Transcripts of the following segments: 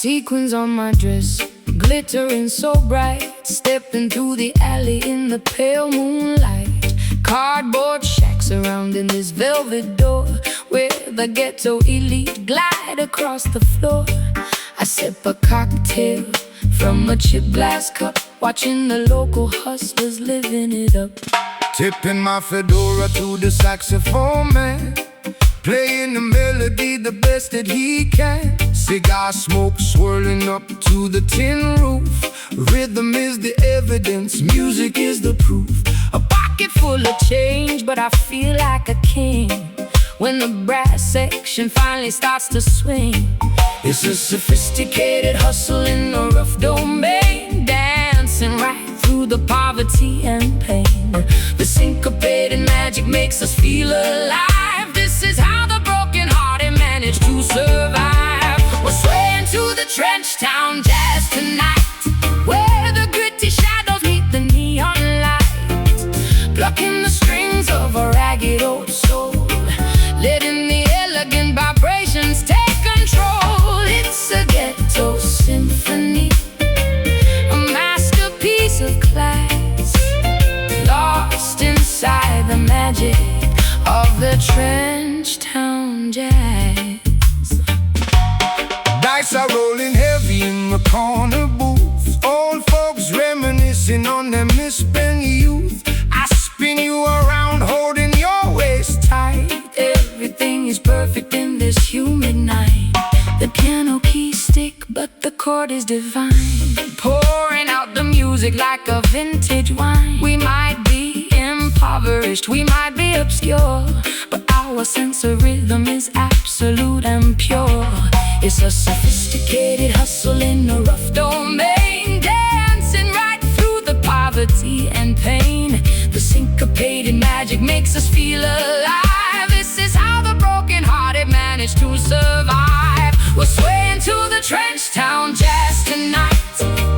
Sequins on my dress, glittering so bright. Stepping through the alley in the pale moonlight. Cardboard shacks surrounding this velvet door, where the ghetto elite glide across the floor. I sip a cocktail from a chip glass cup, watching the local hustlers living it up. Tipping my fedora to the saxophone man, playing the melody the best that he can. Cigar smoke swirling up to the tin roof. Rhythm is the evidence, music is the proof. A pocket full of change, but I feel like a king when the brass section finally starts to swing. It's a sophisticated hustle in a rough domain, dancing right through the poverty and pain. The syncopated magic makes us feel alive. This is how the broken-hearted manage to survive. We're swaying to the trench town jazz tonight, where the gritty shadows meet the neon light. Plucking the strings of a ragged old soul, letting the elegant vibrations take control. It's a ghetto symphony, a masterpiece of class, lost inside the magic of the trench town jazz. Dice are rolling heavy in the corner booth. Old folks reminiscing on their misspent youth. I spin you around, holding your waist tight. Everything is perfect in this humid night. The piano keys stick, but the chord is divine, pouring out the music like a vintage wine. We might be impoverished, we might be obscure, but our sense of rhythm is absolute and pure. It's a sophisticated hustle in a rough domain, dancing right through the poverty and pain. The syncopated magic makes us feel alive. This is how the broken-hearted manage to survive. We're swaying to the trench town jazz tonight,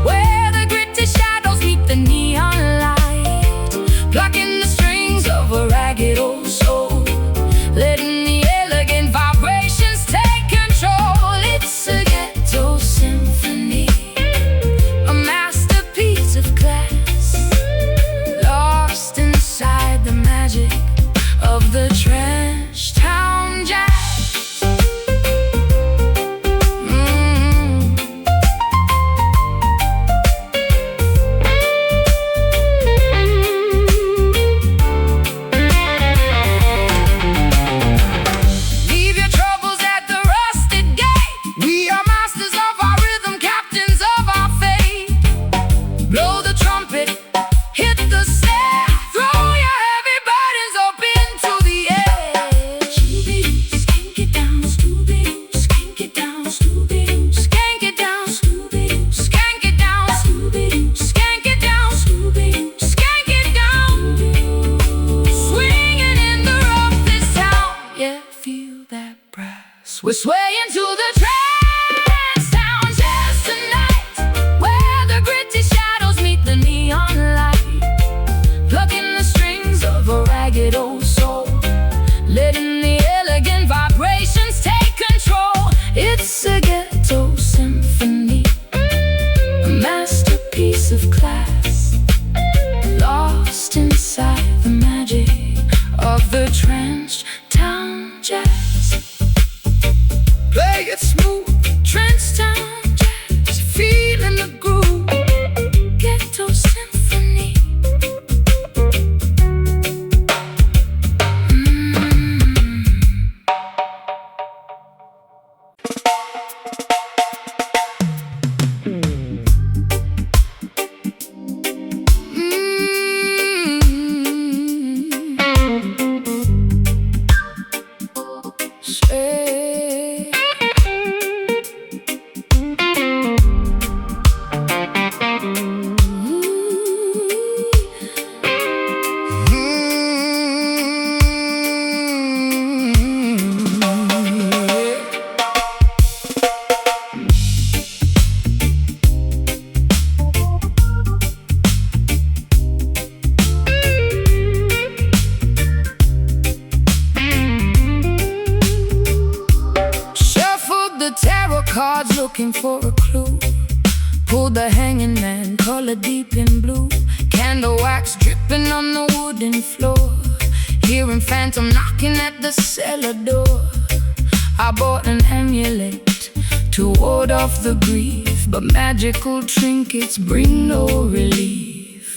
where the gritty shadows meet the neon light. Plucking the strings of a ragged old soul, letting the elegant vibrations take control. It's a ghetto looking for a clue. Pulled the hanging man, color deep in blue. Candle wax dripping on the wooden floor. Hearing phantom knocking at the cellar door. I bought an amulet to ward off the grief, but magical trinkets bring no relief.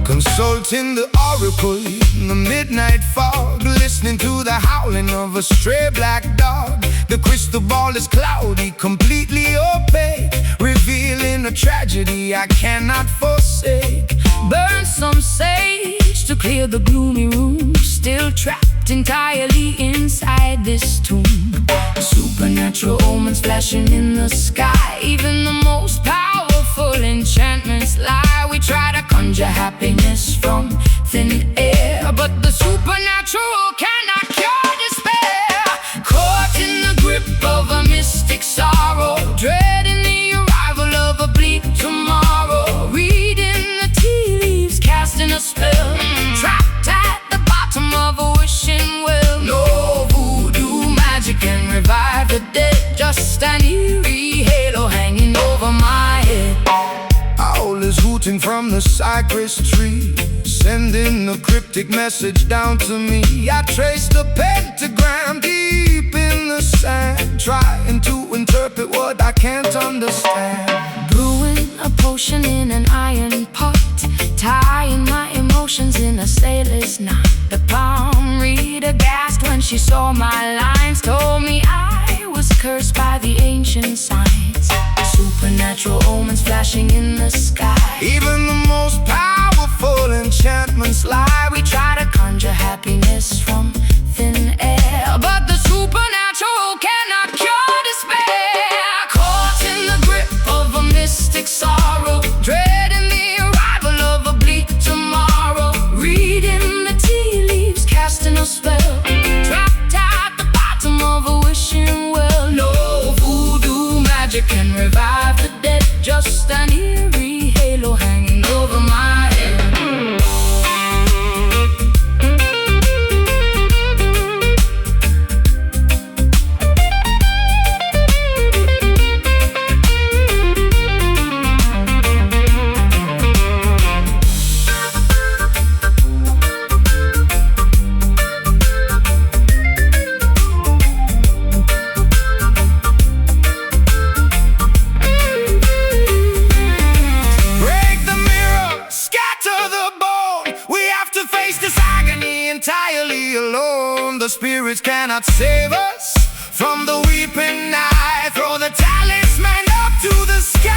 Consulting the oracle in the midnight fog, listening to the howling of a stray black dog. The crystal ball is cloudy, completely opaque, revealing a tragedy I cannot forsake. Burn some sage to clear the gloomy room, still trapped entirely inside this tomb. Supernatural omens flashing in the sky, even the most powerful enchantments lie. We try to conjure happiness from thin air, but the supernatural cannot cure despair. Caught in the grip of a mystic sorrow, dreading the arrival of a bleak tomorrow. Reading the tea leaves, casting a spell, trapped at the bottom of a wishing well. No voodoo magic can revive the dead, just an eerie halo hanging over my head. Owl is hooting from the cypress tree, sending a cryptic message down to me. I trace the pentagram deep in the sand, trying to interpret what I can't understand. Brewing a potion in an iron pot, tying my emotions in a sailor's knot. The palm reader gasped when she saw my lines, told me I was cursed by the ancient signs. Supernatural omens flashing in the sky, even the most powerful enchantments lie. we try to conjure happiness from thin air, but the supernatural cannot cure despair. Caught in the grip of a mystic sorrow, dreading the arrival of a bleak tomorrow. Reading the tea leaves, casting a spell, trapped at the bottom of a wishing well. No voodoo magic can revive the dead, just an eerie halo hanging over my head. Entirely alone, the spirits cannot save us from the weeping eye. Throw the talisman up to the sky.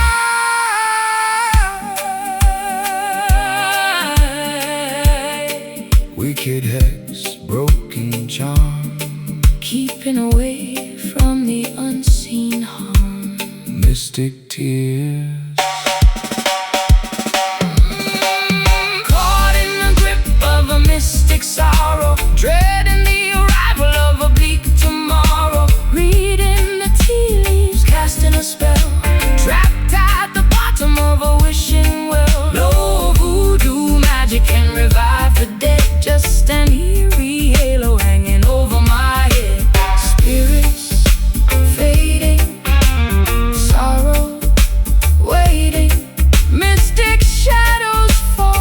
Wicked hex, broken charm, keeping away from the unseen harm. Mystic tears, mystic sorrow, dreading the arrival of a bleak tomorrow. Reading the tea leaves, casting a spell, trapped at the bottom of a wishing well. No voodoo magic can revive the dead, just an eerie halo hanging over my head. Spirits fading, sorrow waiting, mystic shadows fall.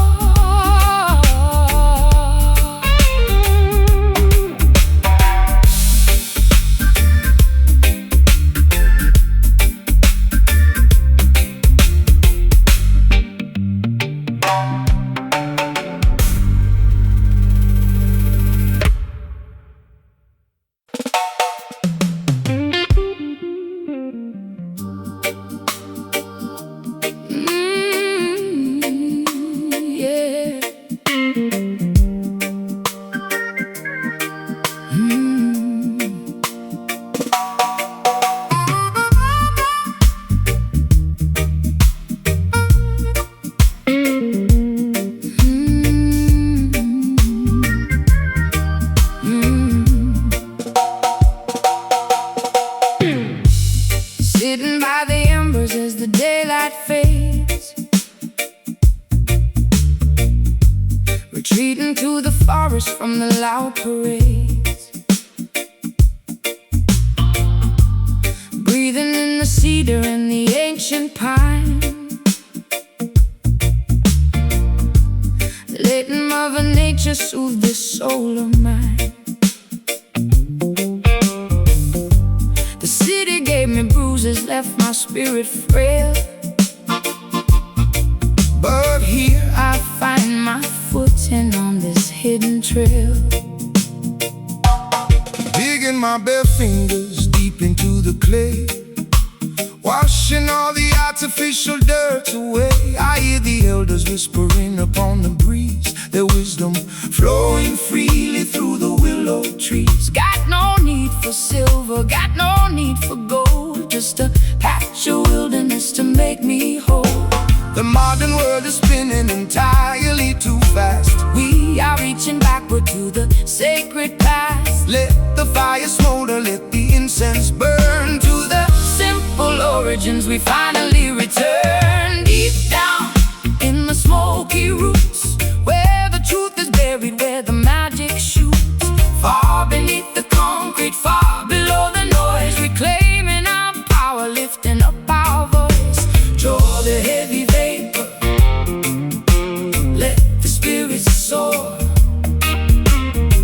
Sitting by the embers as the daylight fades, retreating to the forest from the loud parades. cedar and the ancient pine, letting Mother Nature soothe this soul of mine. The city gave me bruises, left my spirit frail, but here I find my footing on this hidden trail. Digging my bare fingers deep into the clay, washing all the artificial dirt away. I hear the elders whispering upon the breeze, their wisdom flowing freely through the willow trees. Got no need for silver, got no need for gold, just a patch of wilderness to make me whole. The modern world is spinning entirely too fast. We are reaching backward to the sacred past. Let the fire smolder, let the incense burn. To the simple origins we finally return. Deep down in the smoky roots, where the truth is buried, where the magic shoots. Far beneath the concrete, far below the noise, reclaiming our power, lifting up our voice. Draw the heavy vapor, let the spirits soar,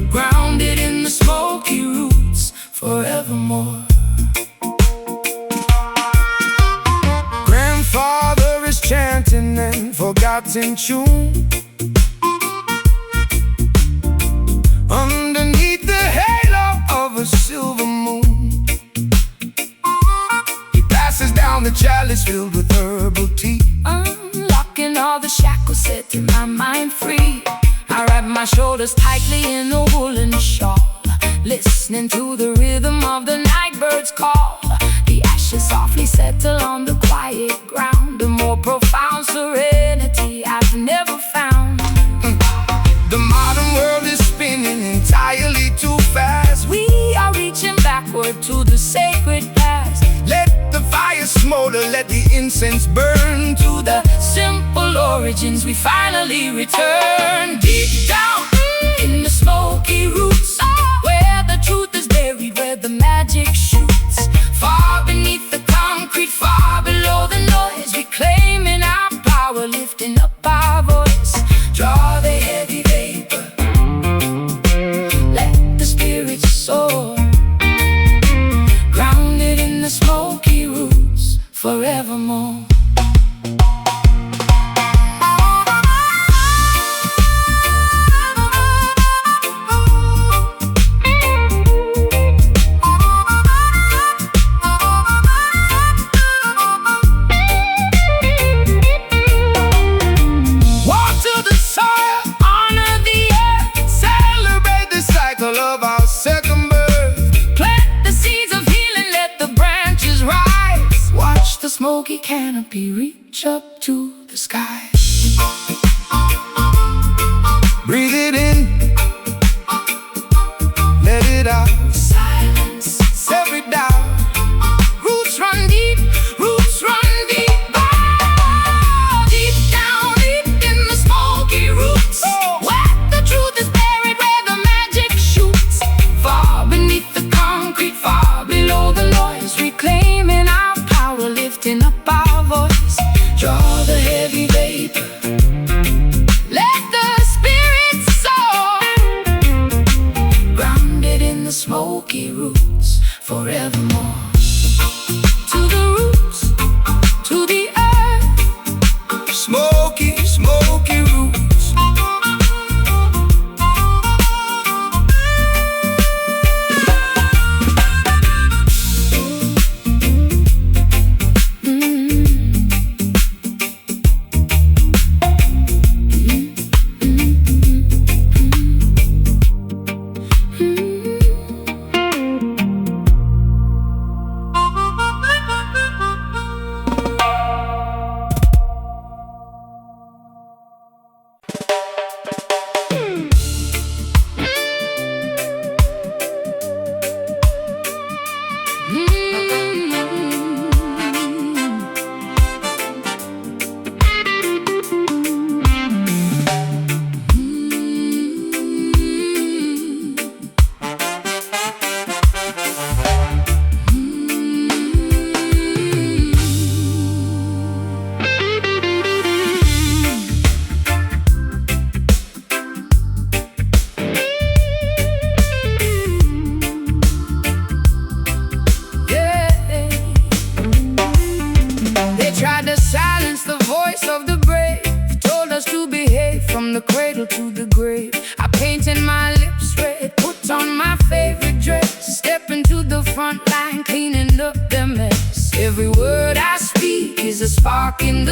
grounded in the smoky roots forevermore. Grandfather is chanting an forgotten tune underneath the halo of a silver moon. He passes down the chalice filled with herbal tea, Unlocking all the shackles, setting my mind free. I wrap my shoulders tightly in a woolen shawl, listening to the rhythm of the night bird's call. The ashes softly settle on the quiet ground, a more profound serenity I've never found. The modern world is spinning entirely too fast. We are reaching backward to the sacred past. Let the fire smolder, let the incense burn. To the simple origins we finally return. Deep down in the smoky roots, where the truth is buried, where the magic shoots. Far beneath the concrete, far below the noise, reclaiming our power, lifting up our voice. Draw the heavy vapor, let the spirits soar, grounded in the smoky roots forevermore. Smoky canopy reach up to the sky. Breathe it in, let it out. Silence, Sever it down. roots run deep, roots run deep. Ah, deep down, deep in the smoky roots, where the truth is buried, where the magic shoots. Far beneath the concrete, far below the noise, reclaiming our power, lifting up our voice. Draw the heavy vapor, let the spirits soar, grounded in the smoky roots forevermore. To the roots, to the earth, Smoky, smoky roots.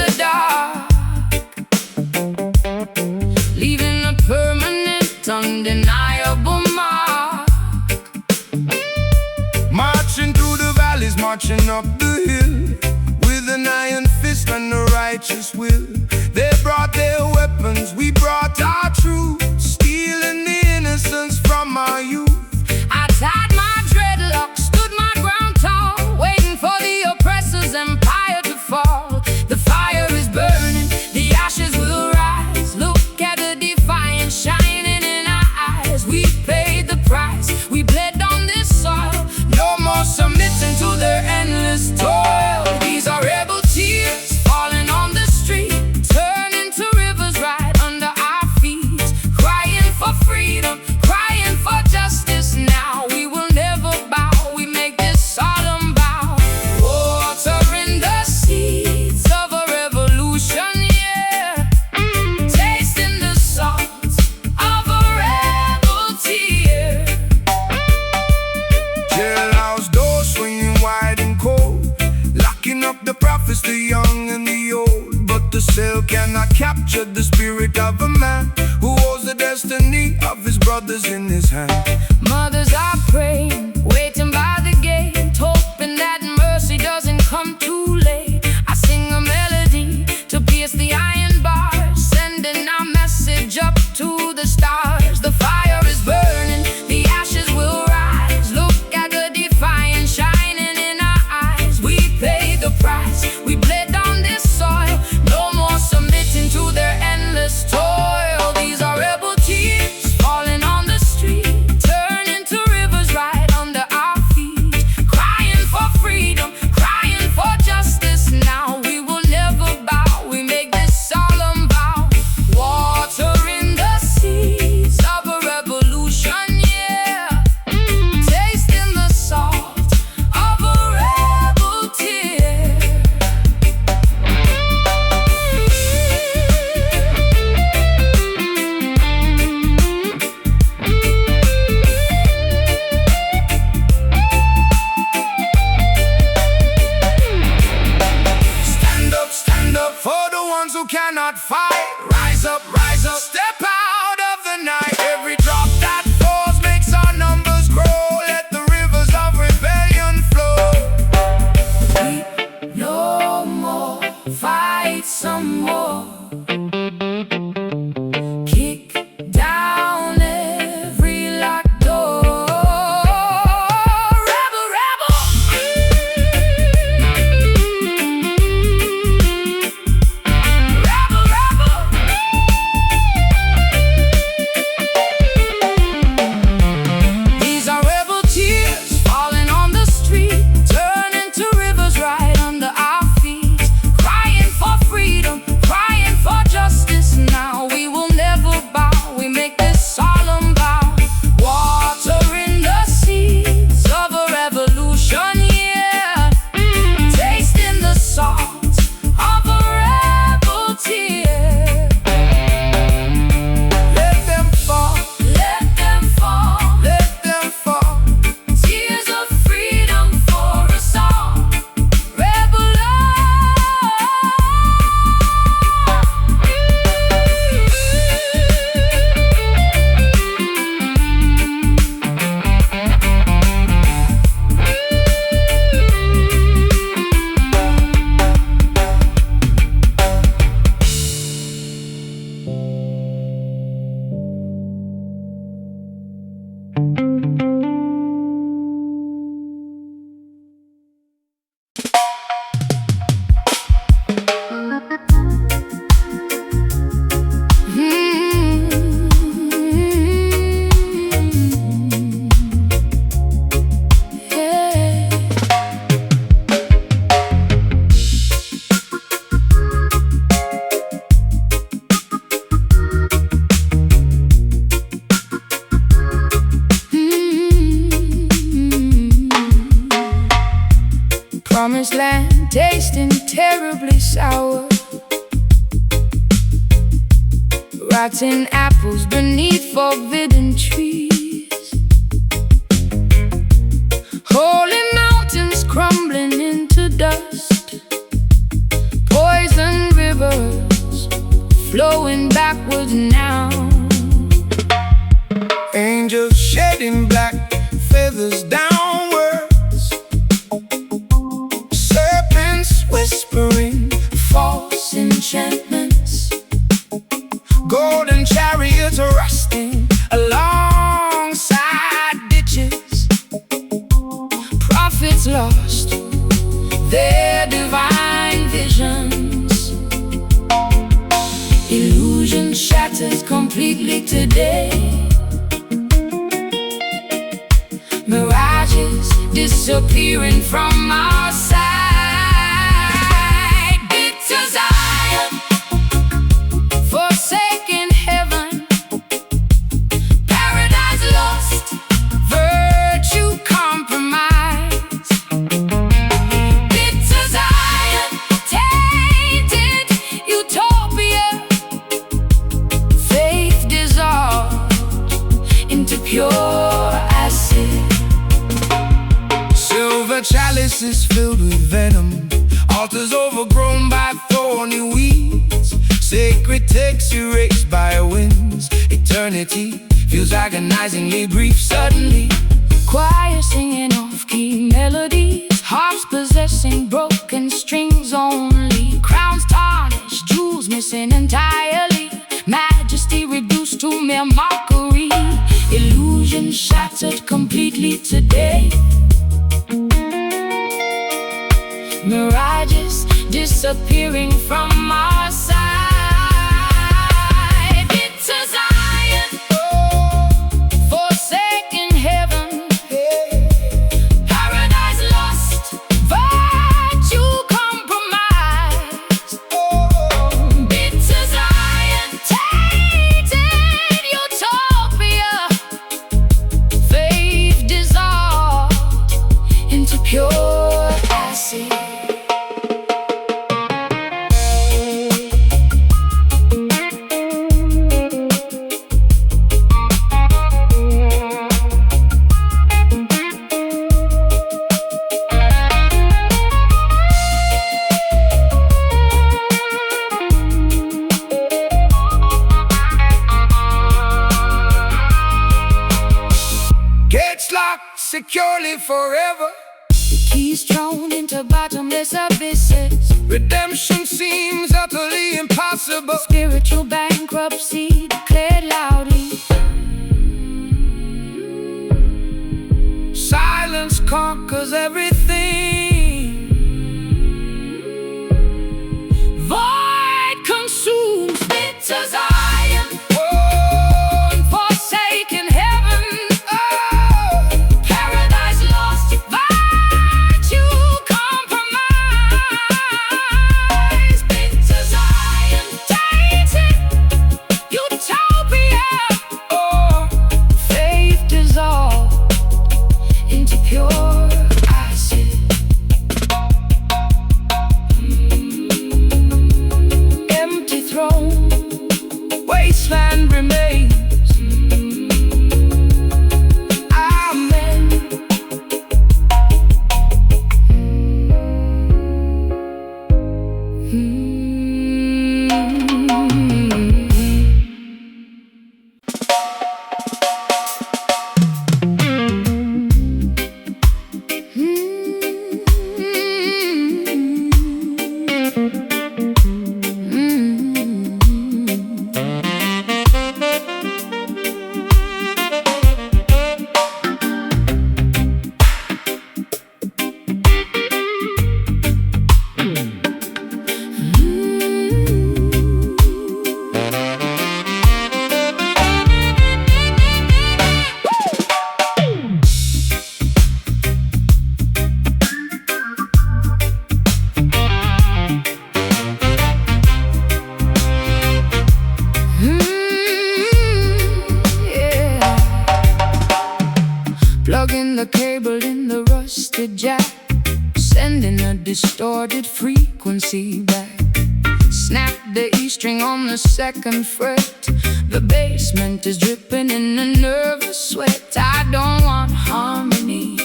the dark, leaving a permanent, undeniable mark. Marching through the valleys, marching up the hill, with an iron fist and a righteous will. They brought their weapons, we brought our truth, stealing the innocence from our youth. I tied my dreadlocks, stood my ground tall, waiting for the oppressor's empire to fall. The fire is burning, the ashes will rise. Look at the defiance shining in our eyes. We paid the price, we bled on this soil. No more submitting to their endless toil. These are rebel tears falling on the street, turning to rivers right under our feet. Crying for freedom, crying for justice. Now we will never bow, we make this solemn vow. Watering the seeds of a revolution, yeah. Tasting the salt of a rebel tear. Jailhouse doors swinging wide and cold, locking up the prophets, the young and the old. But the cell cannot capture the spirit of a man who holds the destiny of his brothers in his hand. Mothers are praying, waiting by the gate, hoping that mercy doesn't come too late. I sing a melody to pierce the iron bars, sending our message up to the stars. The fire is burning, the ashes will rise. Look at the defiance shining in our eyes. We paid the price, we bled on this soil. No more submitting to their endless toil. These are rebel tears falling on the street, turning to rivers right under our feet. Crying for freedom, crying for justice. Now we will never bow, we make this solemn vow. Watering the seeds of a revolution, yeah. Tasting the salt of a rebel tear. Stand up for the ones who cannot fight. Rise up, step out of the night. Every drop that falls makes our numbers grow. Let the rivers of rebellion flow. Weep no more, fight some more. Kick down every locked door. Rebel, rebel. Rebel, rebel. These are rebel tears falling on the street, turning to rivers right under our feet. Crying for freedom, crying for justice. Now we will never bow, we make this solemn vow. Watering the seeds of a revolution, yeah. Tasting the salt of a rebel tear. Let them fall, Let them fall, let them fall. tears of freedom for us all. Rebel Promised land tasting terribly sour, rotten apples beneath forbidden trees, holy mountains crumbling into dust, poison rivers completely today. Mirages disappearing from our sight. Bit to Zion, forsaken heaven, paradise lost, virtue compromised. Bit to Zion, tainted utopia, faith dissolved into pure acid. Silver chalices filled with venom, altars overgrown by thorny weeds, sacred texts erased by winds. Eternity feels agonizingly brief suddenly. Choir singing off-key melodies, harps possessing broken strings only. Crowns tarnished, jewels missing entirely, majesty reduced to mere mockery. Illusion shattered completely today. Mirages disappearing from our side. Bit to Zion, forsaken heaven, paradise lost, virtue compromised. Bit to Zion, tainted utopia, faith dissolved into pure acid. Gates locked securely forever. Keys thrown into bottomless abysses. Redemption seems utterly impossible. Spiritual bankruptcy declared loudly. Silence conquers everything. Void consumes. Bit to Zion, forsaken heaven, paradise lost, virtue compromised. Bit to Zion, tainted utopia, faith dissolved into pure acid. Empty throne, wasteland remains. Amen. Plugging the cable in the rusted jack, sending a distorted frequency back. Snap the E string on the second fret. The basement is dripping in a nervous sweat. I don't want harmony,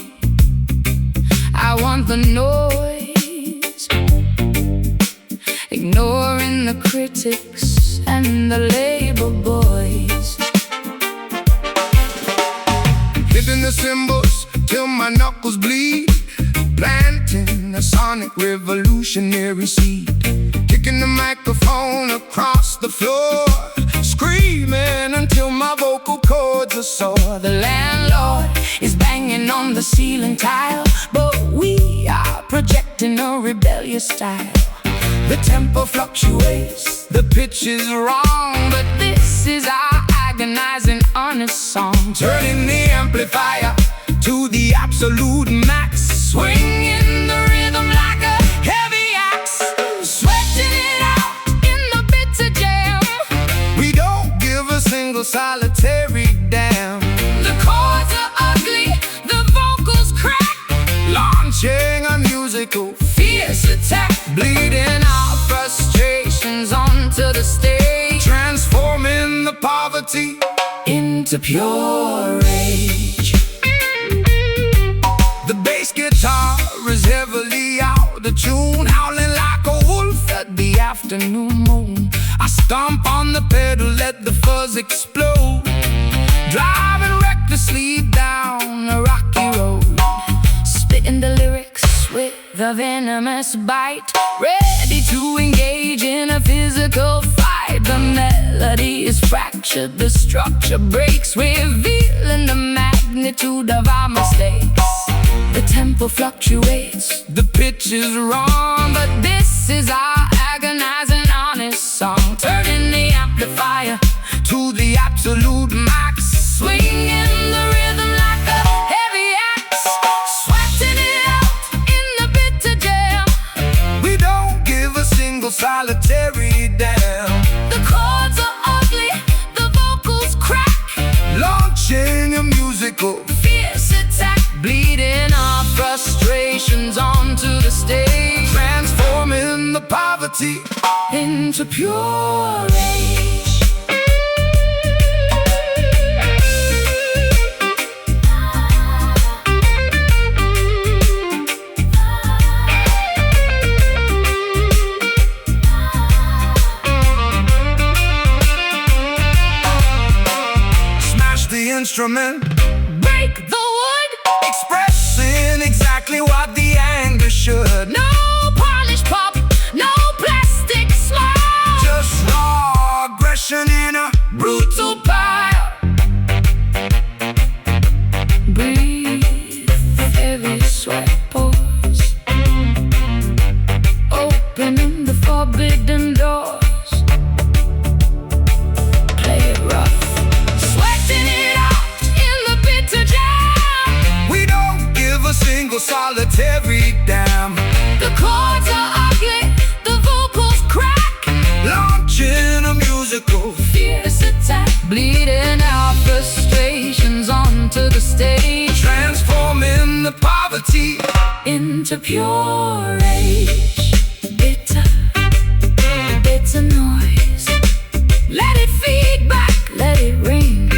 I want the noise. Ignoring the critics and the label boys. Hitting the cymbals till my knuckles bleed, planting a sonic revolutionary seed. Kicking the microphone across the floor, screaming until my vocal cords are sore. The landlord is banging on the ceiling tile, but we are projecting a rebellious style. The tempo fluctuates, the pitch is wrong, But this is our agonizing, honest song. Turning the amplifier to the absolute max, Swinging the rhythm like a heavy axe, sweating it out in the bitter jam. we don't give a single solitary damn. The chords are ugly, the vocals crack, Launching a musical, fierce attack, bleeding our frustrations onto the stage, transforming the poverty into pure rage. The bass guitar is heavily out of tune, howling like a wolf at the afternoon moon. I stomp on the pedal, let the fuzz explode, driving recklessly down a rocky road. Spitting the lyrics with a venomous bite, ready to engage in a physical fight. The melody is fractured, the structure breaks, revealing the magnitude of our mistakes. The tempo fluctuates, The pitch is wrong, but this is our agonizing, honest song. Turning the amplifier to the absolute max, swinging the rhythm like a heavy axe, sweating it out in the bitter jam. we don't give a single solitary damn. The chords are ugly, the vocals crack, Launching a musical, fierce attack, bleeding our frustrations onto the stage, transforming the poverty into pure rage. smash the instrument, Break the wood, expressing exactly what the anger should. no polished pop, no plastic smile, Just raw aggression in a brutal power. Breathe, heavy sweat pours, opening the forbidden doors. Play it rough, sweating it out in the bitter jam. we don't give a single solitary damn. The chords are ugly, the vocals crack, Launching a musical, fierce attack, bleeding our frustrations onto the stage, transforming the poverty into pure rage. Bitter, bitter noise, let it feed back, let it ring.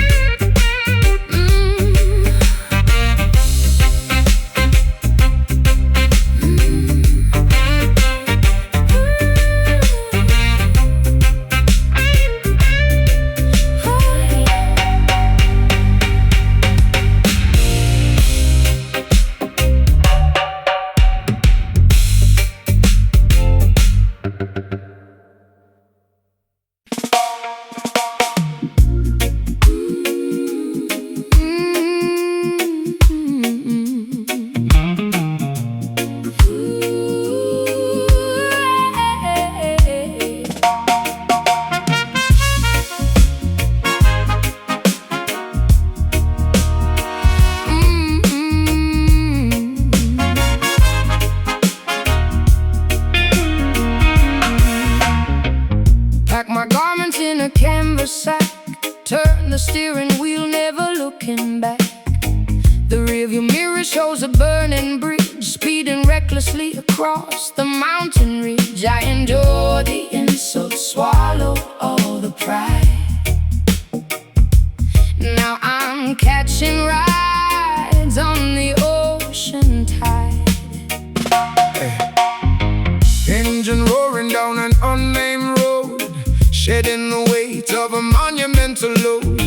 Pack my garments in a canvas sack, turn the steering wheel, never looking back. The rearview mirror shows a burning bridge, speeding recklessly across the mountain ridge. I endure the insult, swallow all the pride. Now I'm catching rides on the ocean tide. engine roaring down an unnamed road, shedding the weight of a monumental load.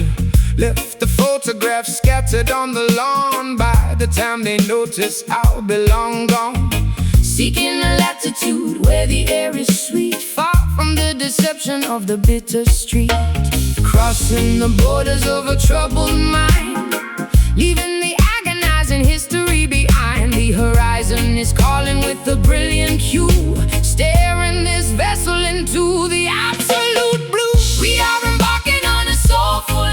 Left the photographs scattered on the lawn. By the time they notice, I'll be long gone. Seeking a latitude where the air is sweet, far from the deception of the bitter street. Crossing the borders of a troubled mind, leaving the agonizing history behind. The horizon is calling with a brilliant hue, staring this vessel into the absolute blue. We are embarking on a soulful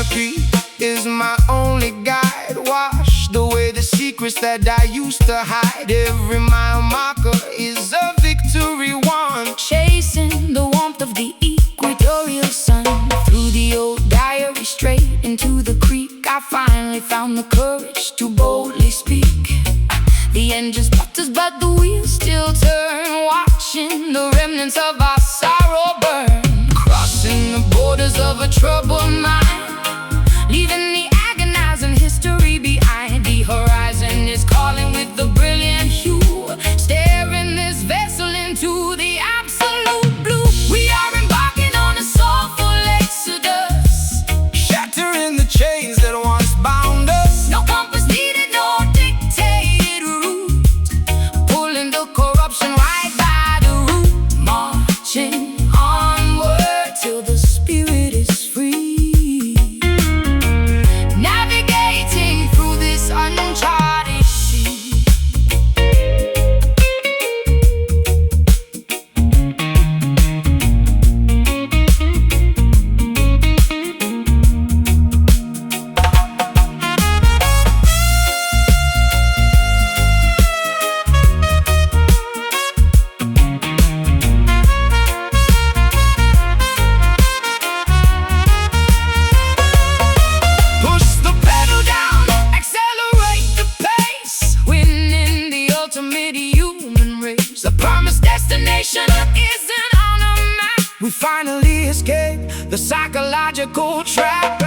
philosophy is my only guide. Wash away the secrets that I used to hide. Every mile marker is a victory won. Chasing the warmth of the equatorial sun, through the old diary straight into the creek, I finally found the courage to boldly speak. The engine sputters but the wheels still turn, watching the remnants of our sorrow burn. Crossing the borders of a troubled mind, leaving the agonizing history behind. The horizon is calling with the brilliant hue, steering this vessel into the absolute blue. We are embarking on a soulful exodus, shattering the chains that once bound us. no compass needed, no dictated route, pulling the corruption right by the root, marching onward till the spirit is free, navigating through this uncharted sea. Push the pedal down, Accelerate the pace, winning the ultimate human race. the promised destination. Isn't on a map. We finally escape the psychological trap.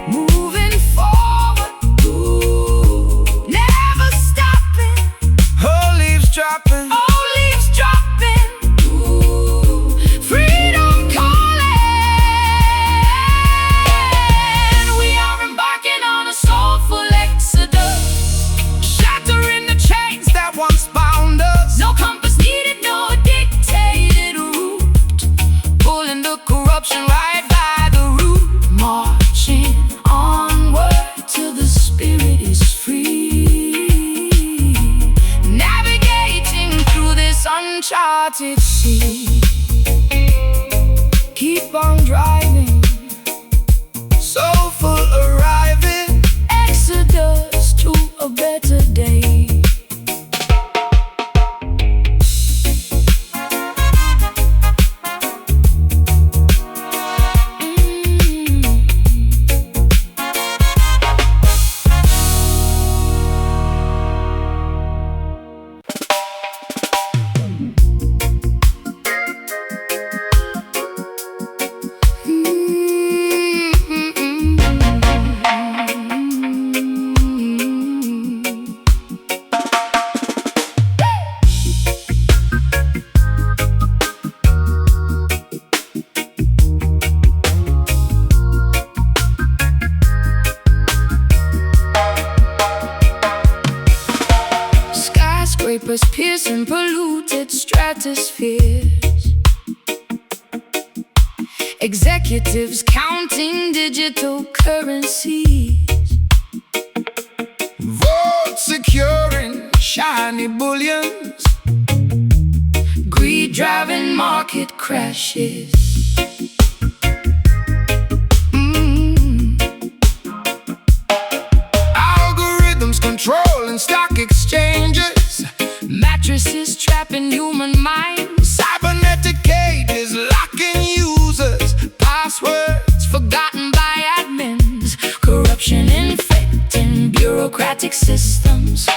Moving forward, never stopping, Her leaves dropping, all leaves dropping, freedom calling. We are embarking on a soulful exodus, shattering the chains that once bound us. no compass needed, no dictated route, pulling the corruption right by the root, marching onward till the spirit is free, navigating through this uncharted sea. Keep on driving, soulful arriving. Exodus to a better day. Skyscrapers piercing polluted stratospheres, executives counting digital currencies, Vote securing shiny bullions, greed driving market crashes. algorithms controlling stock exchanges, Mattresses trapping human minds, cybernetic cages locking users, passwords forgotten by admins, corruption infecting bureaucratic systems,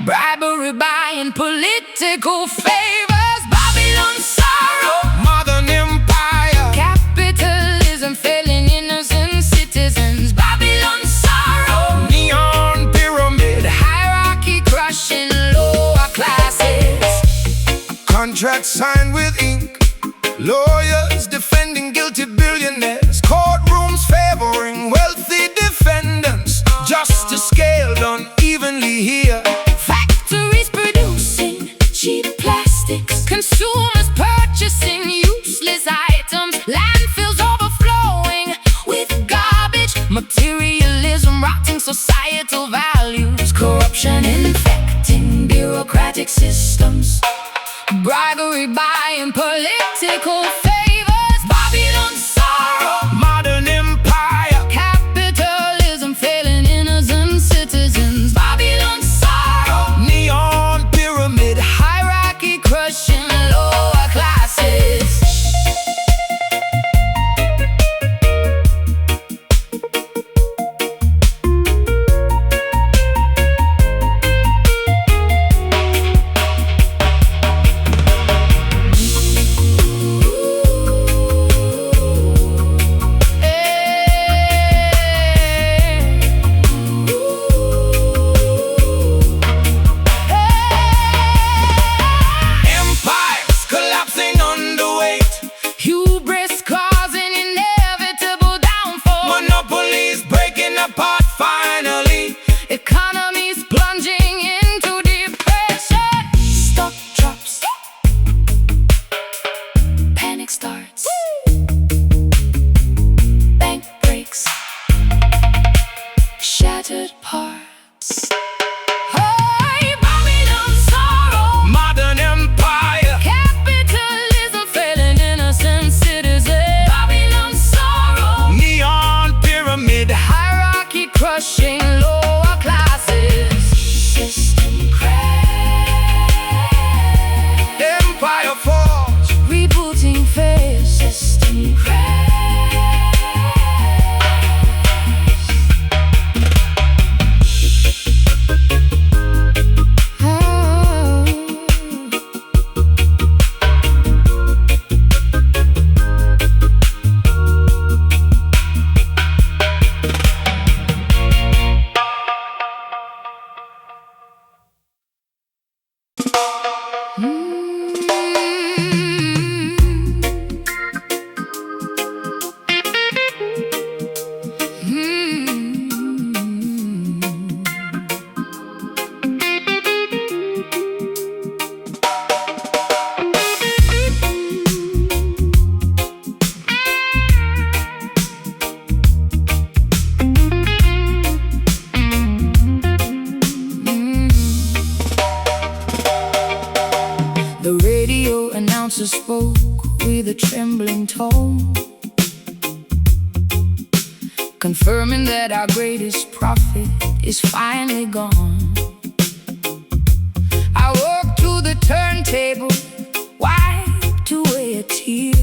bribery buying political favors, Babylon's sorrow, modern empire. capitalism failing innocent citizens, Babylon's sorrow, Neon pyramid, hierarchy crushing lower classes, contracts signed with ink, lawyers defending guilty billionaires, courtrooms favoring wealthy defendants, justice scaled unevenly here. factories producing cheap plastics, consumers purchasing useless items, landfills overflowing with garbage, materialism rotting societal values, corruption infecting bureaucratic systems, bribery, buying political favors. Babylon's sorrow, modern empire, capitalism failing innocent citizens. Babylon's sorrow, neon pyramid, hierarchy crushing lower classes. Economy's plunging into depression. Stock drops, panic starts, bank breaks, shattered parts. Hey, Babylon's sorrow, modern empire, capitalism failing innocent citizens. Babylon's sorrow, neon pyramid, hierarchy crushing lower classes. System crash, empire falls, rebooting phase. System crash. The radio announcer spoke with a trembling tone, confirming that our greatest prophet is finally gone. I walked to the turntable, wiped away a tear,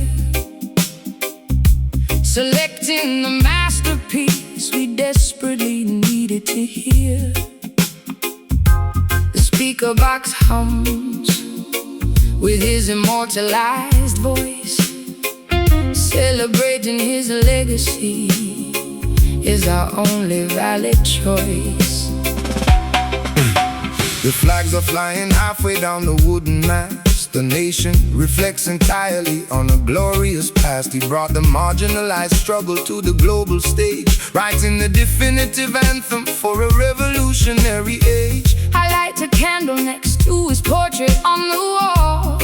selecting the masterpiece we desperately needed to hear. The speaker box hums with his immortalized voice, celebrating his legacy is our only valid choice. the flags are flying halfway down the wooden mast. The nation reflects entirely on a glorious past. He brought the marginalized struggle to the global stage, writing the definitive anthem for a revolutionary age. I light a candle next to his portrait on the wall,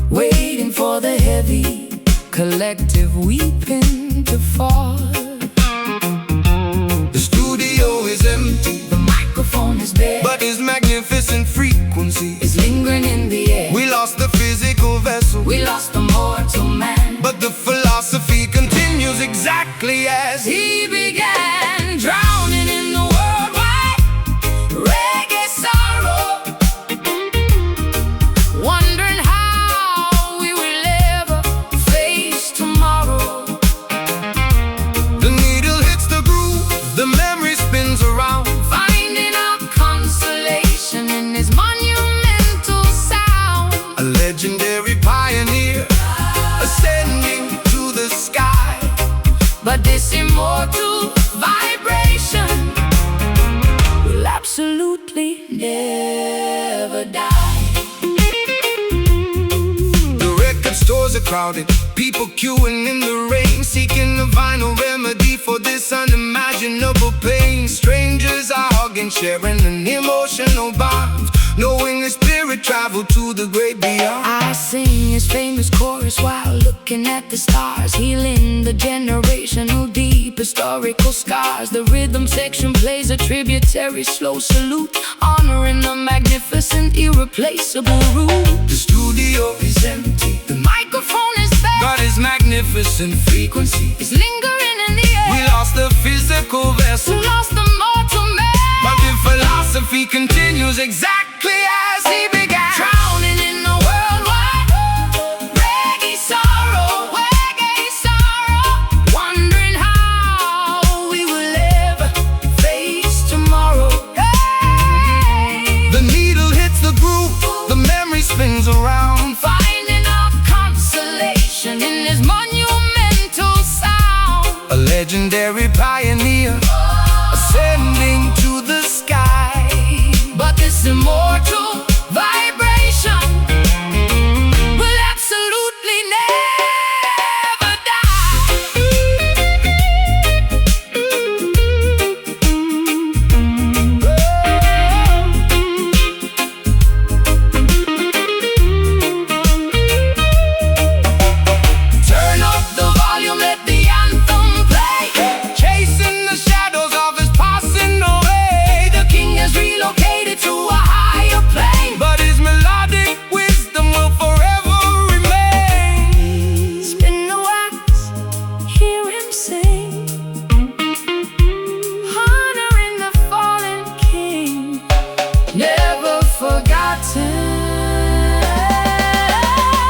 waiting for the heavy collective weeping to fall. The studio is empty, The microphone is bare, but his magnificent frequency is lingering in the air. We lost the physical vessel, We lost the mortal man, but the philosophy continues exactly as he began, drowning in the worldwide reggae sorrow, wondering how we will ever face tomorrow. the needle hits the groove, the memory spins around, Finding out consolation in his monumental sound. a legendary pioneer ascending to the sky. But this immortal vibration will absolutely never die. The record stores are crowded, people queuing in the rain, seeking a vinyl remedy for this unimaginable pain. Strangers are hugging, sharing an emotional bond, knowing his spirit traveled to the great beyond. I sing his famous chorus while looking at the stars, healing the generational deep historical scars. The rhythm section plays a tributary slow salute, honoring the magnificent, irreplaceable root. The studio is empty, The microphone is back, but his magnificent frequency it's lingering in the air. We lost the physical vessel, We lost the mortal man, but the philosophy continues exactly as he began. drowning in the worldwide reggae sorrow, wondering how we will ever face tomorrow. Hey. The needle hits the groove, the memory spins around, Finding our consolation in his monumental sound. a legendary pioneer ascending to the sky. But this immortal vibration will absolutely never die. Turn up the volume, let the anthem play, Chasing the shadows of his passing away, the king has relocated to a higher plane. but his melodic wisdom will forever remain. Spin the wax, hear him sing, honoring the fallen king, never forgotten.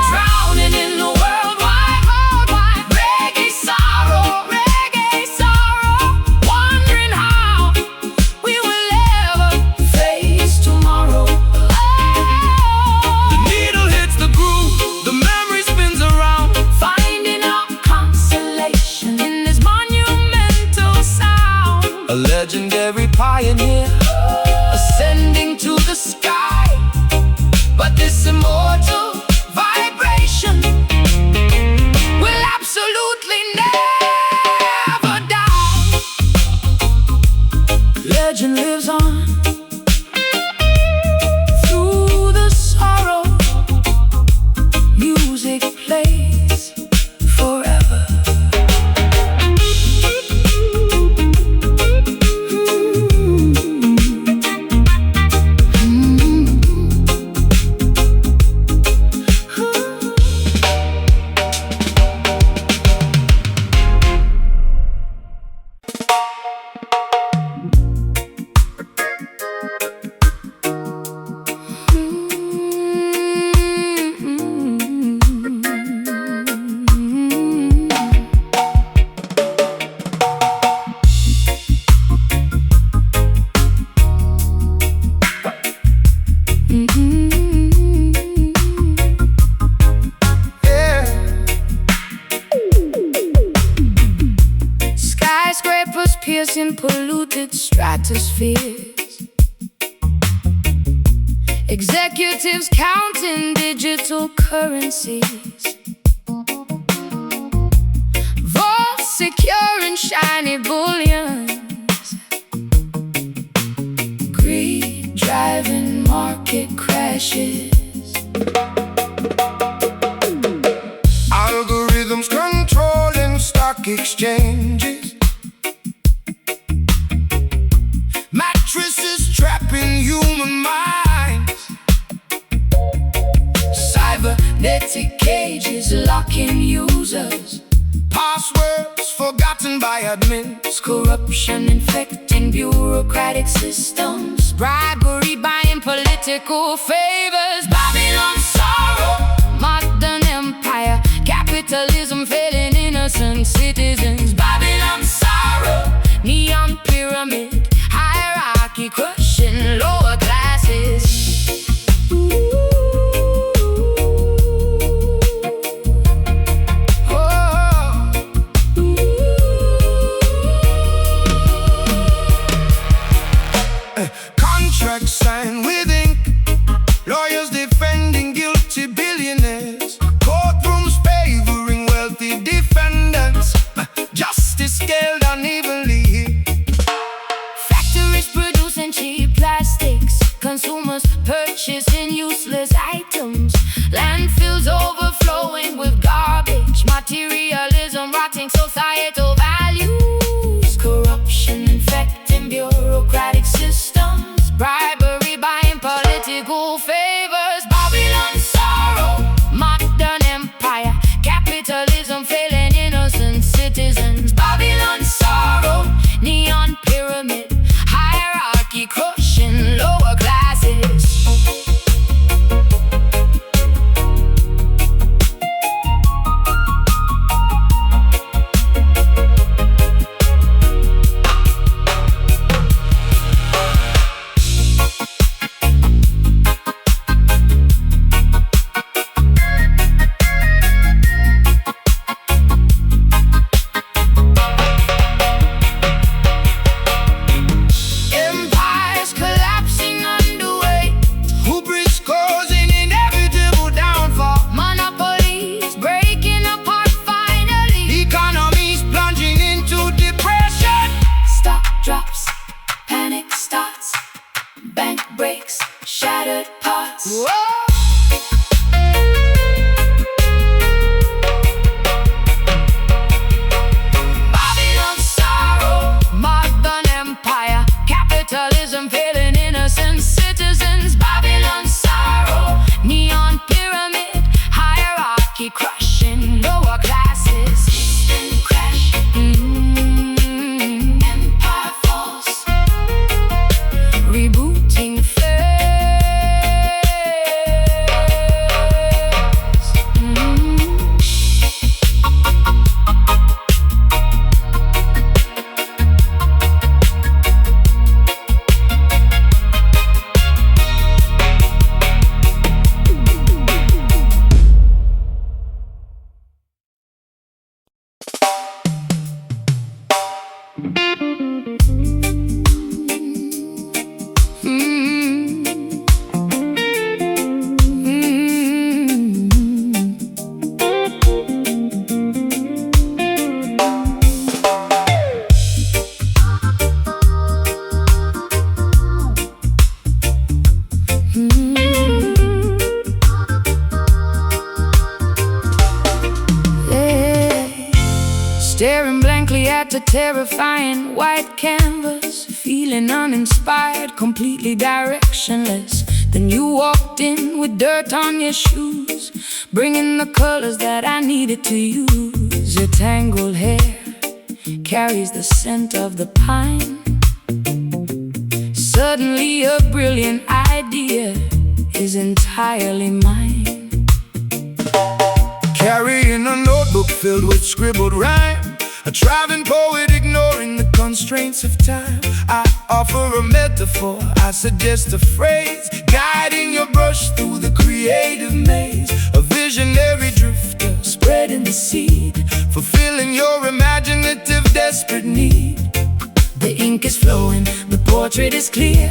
Drowning in the worldwide reggae sorrow, wondering how we will ever face tomorrow. The needle hits the groove, the memory spins around, Finding our consolation in this monumental sound, a legendary pioneer ascending to the sky. But this immortal vibration will absolutely never die. Legend lives on through the sorrow. Music plays forever. yeah. Skyscrapers piercing polluted stratospheres, executives counting digital currencies, vaults secure in shiny bullions, greed driving market crashes. Algorithms controlling stock exchanges, mattresses trapping human minds, Cybernetic cages locking users, passwords forgotten by admins, corruption infecting bureaucratic systems, bribery buying political favors, Babylon's sorrow, modern empire, capitalism failing innocent citizens, Babylon's sorrow, neon pyramid, hierarchy crushing lower classes. contracts signed with ink, lawyers defending guilty billionaires, courtrooms favoring wealthy defendants, justice scaled unevenly. Factories producing cheap plastics, consumers purchasing riches in useless items. Landfills overflowing with garbage. Materialism rotting societal values. Corruption infecting bureaucratic systems. Bribery buying political favors. Babylon's sorrow, modern empire. Capitalism failing innocent citizens. Babylon's sorrow, neon pyramid. Hierarchy crushing lower classes. Shattered parts. Babylon's sorrow, modern empire. Capitalism failing innocent citizens. Babylon's sorrow, neon pyramid. Hierarchy crushing lower classes. System crash. Empire falls. Rebooting. Staring blankly at the terrifying white canvas, feeling uninspired, completely directionless. Then you walked in with dirt on your shoes, bringing the colors that I needed to use. Your tangled hair carries the scent of the pine. Suddenly a brilliant idea is entirely mine. Carrying a notebook filled with scribbled rhyme, a driving poet ignoring the constraints of time. I offer a metaphor, I suggest a phrase, guiding your brush through the creative maze. A visionary drifter spreading the seed, fulfilling your imaginative desperate need. The ink is flowing, the portrait is clear,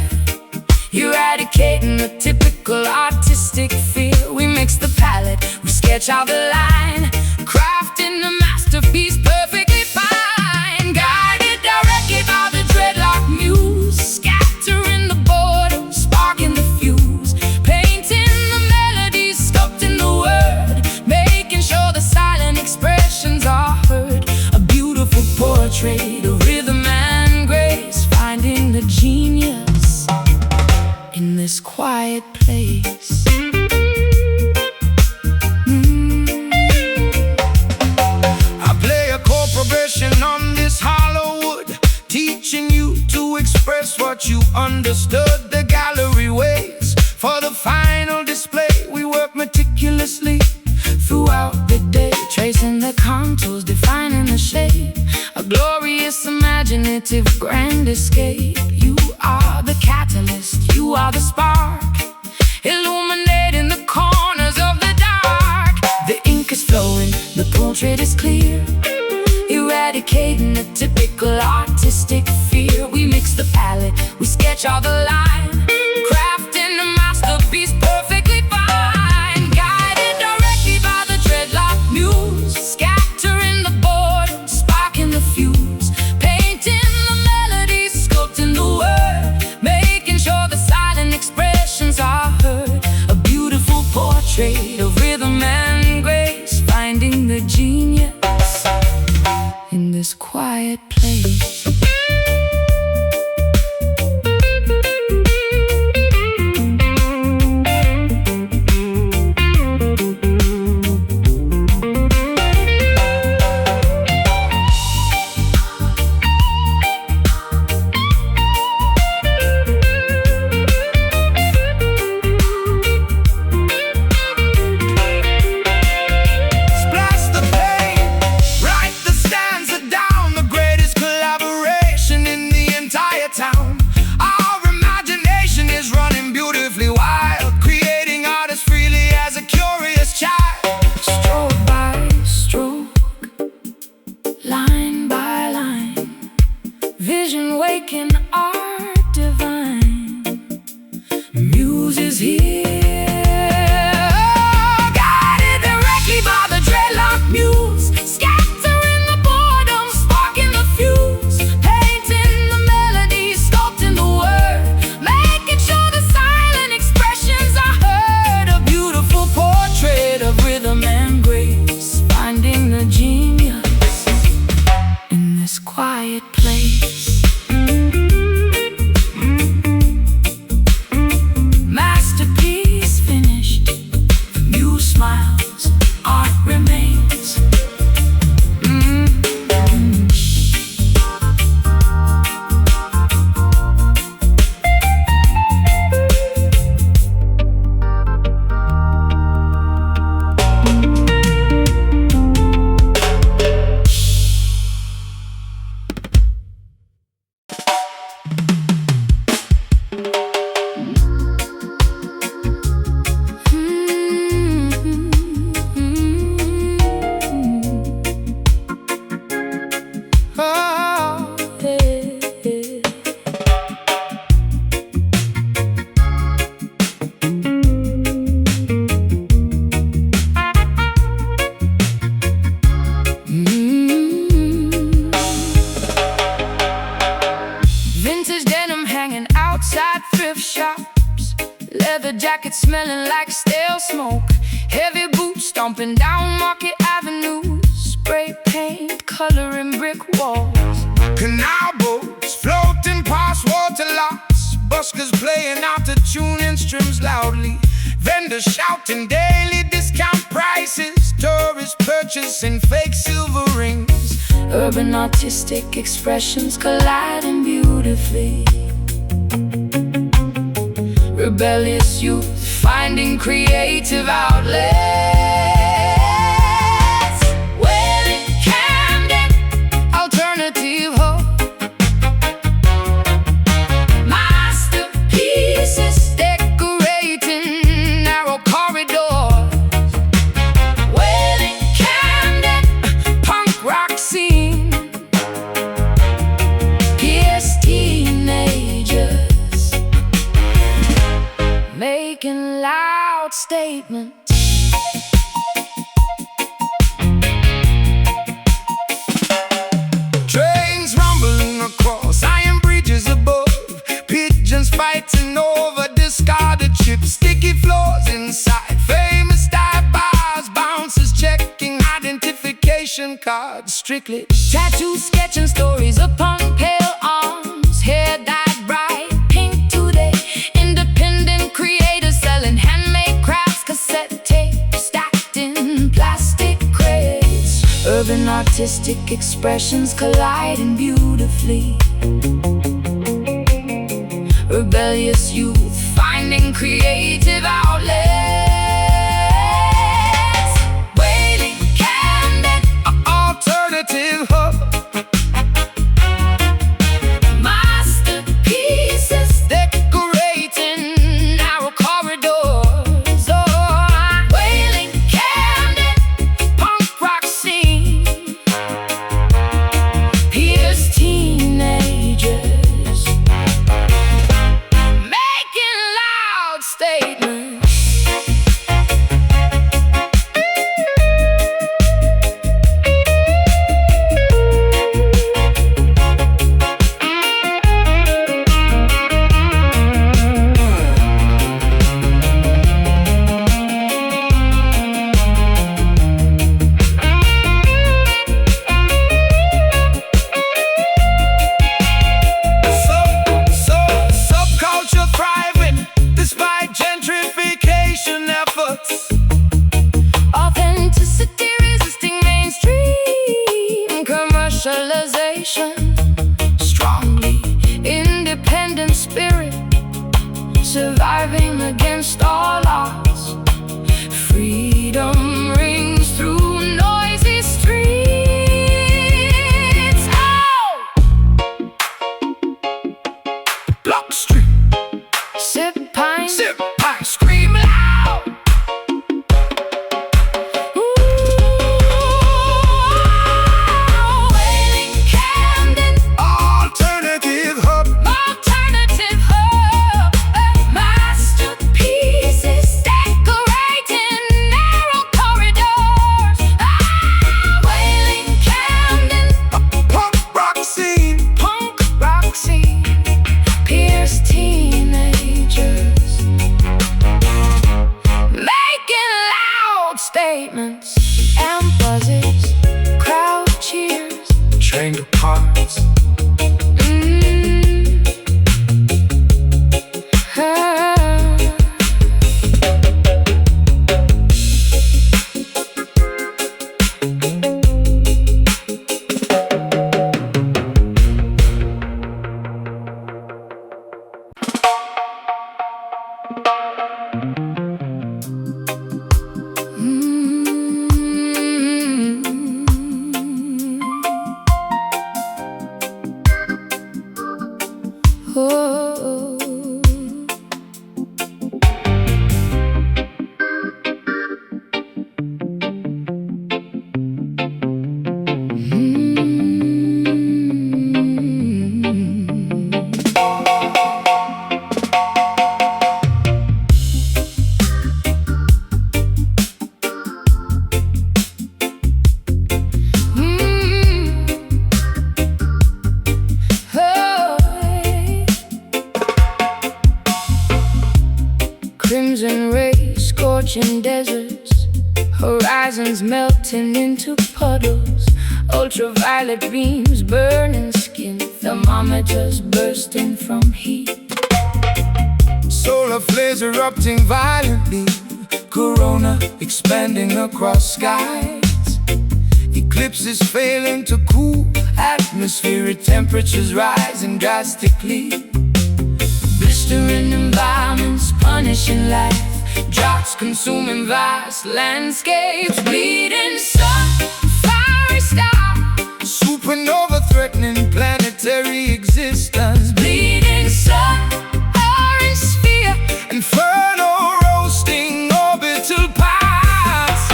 eradicating the typical artistic fear. We mix the palette, we sketch out the line, crafting a masterpiece perfectly fine. Guided directly by the dreadlock muse, scattering the boredom, sparking the fuse, painting the melodies, sculpting the word, making sure the silent expressions are heard. A beautiful portrait of rhythm and grace, finding the genius in this quiet place. I play a chord progression on this hollow wood, teaching you to express what you understood. The gallery waits for the final display. We work meticulously throughout the day, tracing the contours, defining the shape. A glorious, imaginative, grand escape. You are the catalyst, you are the spark, illuminating the corners of the dark. The ink is flowing, the portrait is clear, eradicating the typical artistic fear. We mix the palette, we sketch all the line, crafting a masterpiece perfectly fine. Guided directly by the dreadlock muse, scattering the boredom, sparking the fuse, painting the melodies, sculpting the word, making sure the silent expressions are heard. Blues is here, guided directly by the dreadlock muse, scattering the boredom, sparking the fuse, painting the melodies, sculpting the word, making sure the silent expressions are heard. A beautiful portrait of rhythm and grace, finding the genius in this quiet place. Masterpiece finished, the muse smiles, art remains. Oh, yeah. Vintage denim hanging outside thrift shops, leather jackets smelling like stale smoke, heavy boots stomping down Market Avenue, spray paint coloring brick walls. Canal boats floating past water locks, buskers playing out the tune strings loudly, vendors shouting daily discount prices, tourists purchasing fake silver rings. Urban artistic expressions colliding beautifully. Rebellious youth finding creative outlets. Wailing Camden, alternative hope. Masterpieces decorating narrow corridors. Wailing Camden, punk rock scene. Pierced teenagers making loud statements. Trains rumbling across iron bridges above, pigeons fighting over discarded chips, sticky floors inside famous dive bars, bouncers checking identification cards strictly. Tattoos sketching stories upon pale arms, hair dyed bright pink today. Independent creators selling handmade crafts, cassette tape stacked in plastic crates. Urban artistic expressions colliding beautifully. Rebellious youth finding creative outlets. Wailing Camden, Alternative hub, masterpieces decorating narrow corridors. Oh, Wailing Camden, punk rock scene. Pierced teenagers making loud statements. Subculture thriving despite gentrification efforts. Authenticity resisting mainstream commercialization. Strongly independent spirit surviving against all odds. Freedom rings through noisy streets. Oh! Block Street, Sip pine, sip pie, scream loud. Wailing Camden, Alternative hub, alternative hub, masterpiece. crimson rays scorching deserts, horizons melting into puddles, ultraviolet beams burning skin, thermometers bursting from heat. Solar flares erupting violently, corona expanding across skies. Eclipses failing to cool, atmospheric temperatures rising drastically. Blistering environments punishing life, droughts consuming vast landscapes. Bleeding sun, fiery star, supernova threatening planetary existence. Bleeding sun, orange sphere, inferno roasting orbital paths.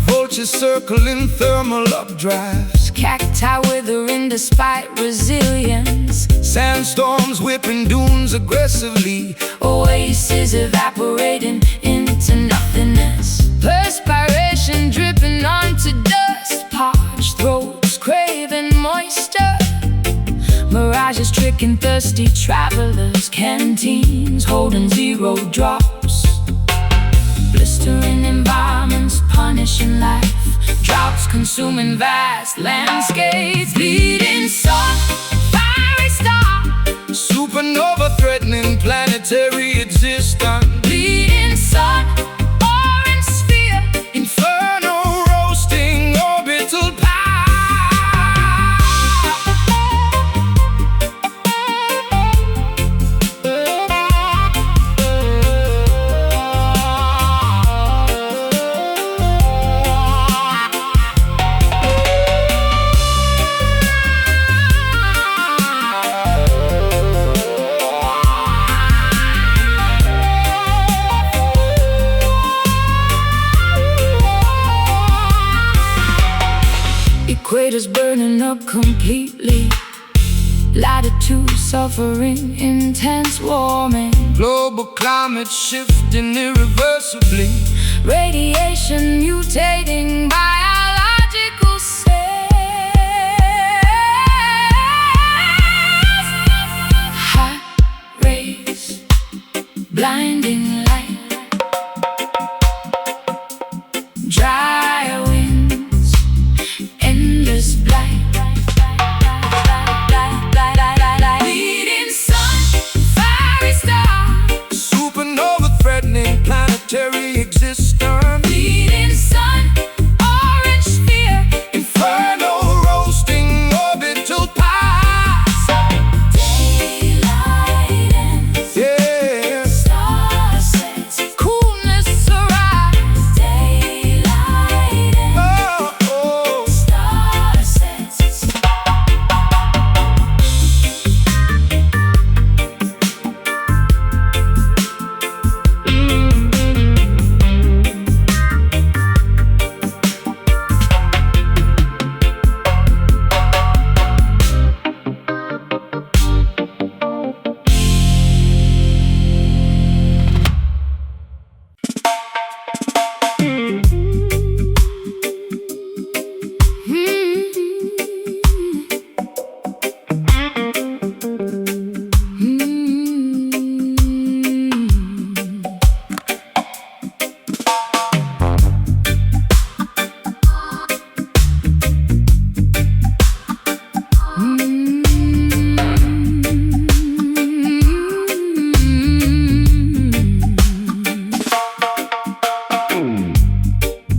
Vultures circling thermal updrafts, cacti withering despite resilience, sandstorms whipping dunes aggressively, oases evaporating into nothingness, perspiration dripping onto dust, parched throats craving moisture, mirages tricking thirsty travelers, canteens holding 0 drops. Blistering environments punishing life, droughts consuming vast landscapes. Bleeding sun, fiery star, supernova threatening planetary existence. bleeding sun, orange sphere, Inferno roasting orbital paths. equators burning up completely, latitude suffering intense warming, Global climate shifting irreversibly, radiation mutating biological cells, hot rays, blinding light, dry winds, endless blight. Bleeding sun, fiery star, supernova threatening planetary existence. bleeding sun, orange sphere, Inferno roasting orbital paths. daylight ends, Yeah, star sets, coolness arrives. Daylight ends, oh, oh. star sets.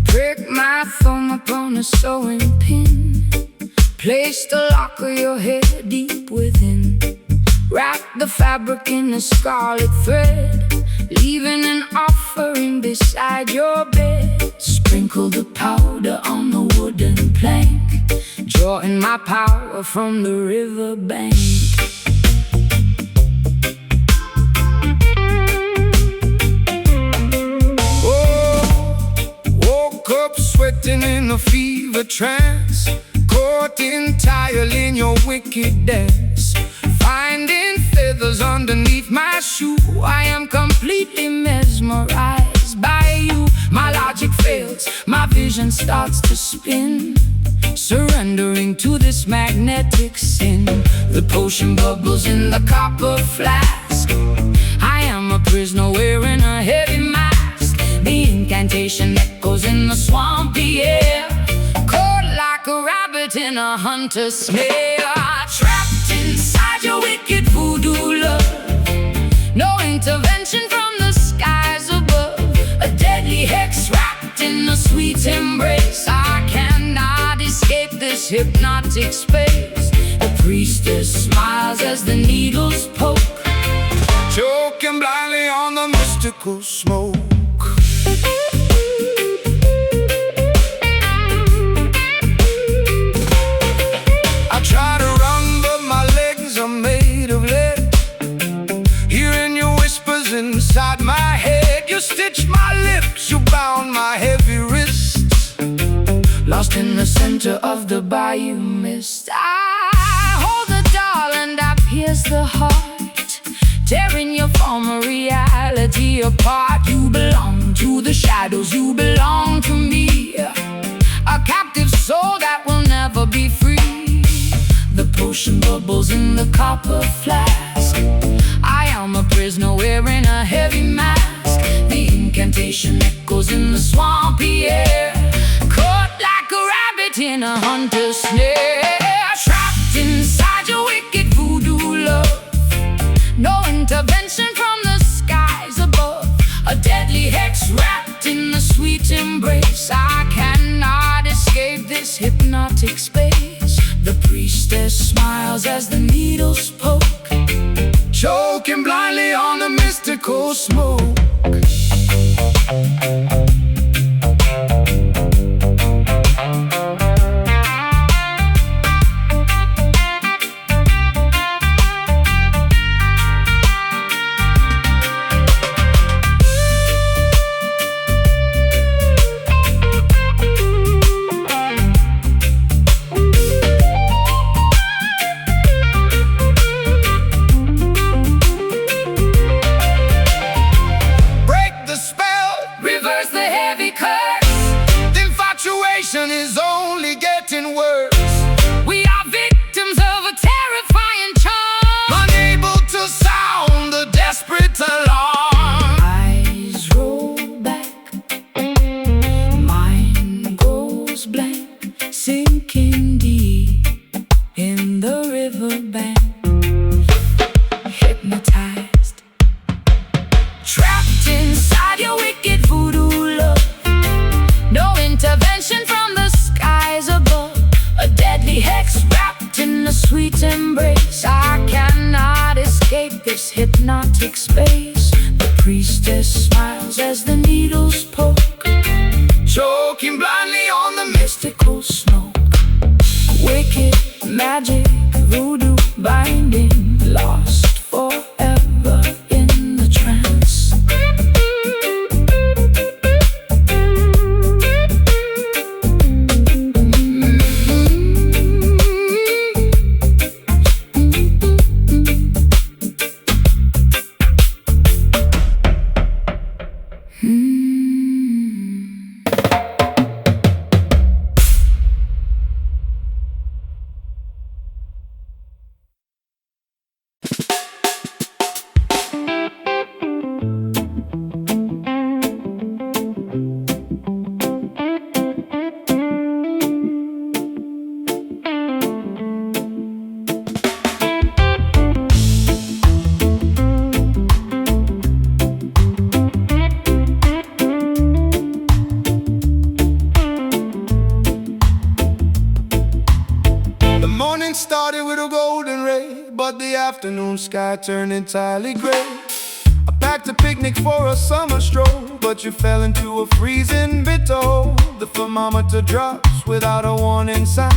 Prick my thumb upon a sewing pin, place the lock of your hair deep within, wrap the fabric in a scarlet thread, leaving an offering beside your bed. Sprinkle the powder on the wooden plank, drawing my power from the riverbank. Woke up sweating in a fever trance, caught entirely in your wicked dance. Finding feathers underneath my shoe, I am completely mesmerized by you. My logic fails, my vision starts to spin, surrendering to this magnetic sin. The potion bubbles in the copper flask, I am a prisoner wearing a heavy mask. The incantation echoes in the swampy air, caught like a rabbit in a hunter's snare. Trapped inside your wicked voodoo love, no intervention from the skies above. A deadly hex wrapped in a sweet embrace. I cannot escape this hypnotic space. The priestess smiles as the needles poke, choking blindly on the mystical smoke. I try to run, but my legs are made of lead. Hearing your whispers inside my head. You stitched my lips, you bound my heavy wrists. Lost in the center of the bayou mist, I hold the doll and I pierce the heart, tearing your former reality apart. You belong to the shadows, you belong to me, a captive soul that will never be free. The potion bubbles in the copper flask. I am a prisoner wearing a heavy mask. The incantation echoes in the swampy air, caught like a rabbit in a hunter's snare. Trapped inside your wicked voodoo love, no intervention from the skies above. A deadly hex wrapped in the sweet embrace. I cannot escape this hypnotic space. The priestess smiles as the needles poke, choking blindly on the mystical smoke. Is only getting worse. We are victims of a terrifying charm, unable to sound the desperate alarm. Eyes roll back, mind goes blank, sinking deep in the riverbank. Hypnotized, trapped inside your wicked voodoo love, no intervention from the skies above. A deadly hex wrapped in a sweet embrace. I cannot escape this hypnotic space. The priestess smiles as the needles poke, choking blindly on the mystical smoke. Wicked magic, voodoo binding, lost forever in the trance. Started with a golden ray, but the afternoon sky turned entirely gray. I packed a picnic for a summer stroll, but you fell into a freezing bitter hole. The thermometer drops without a warning sign,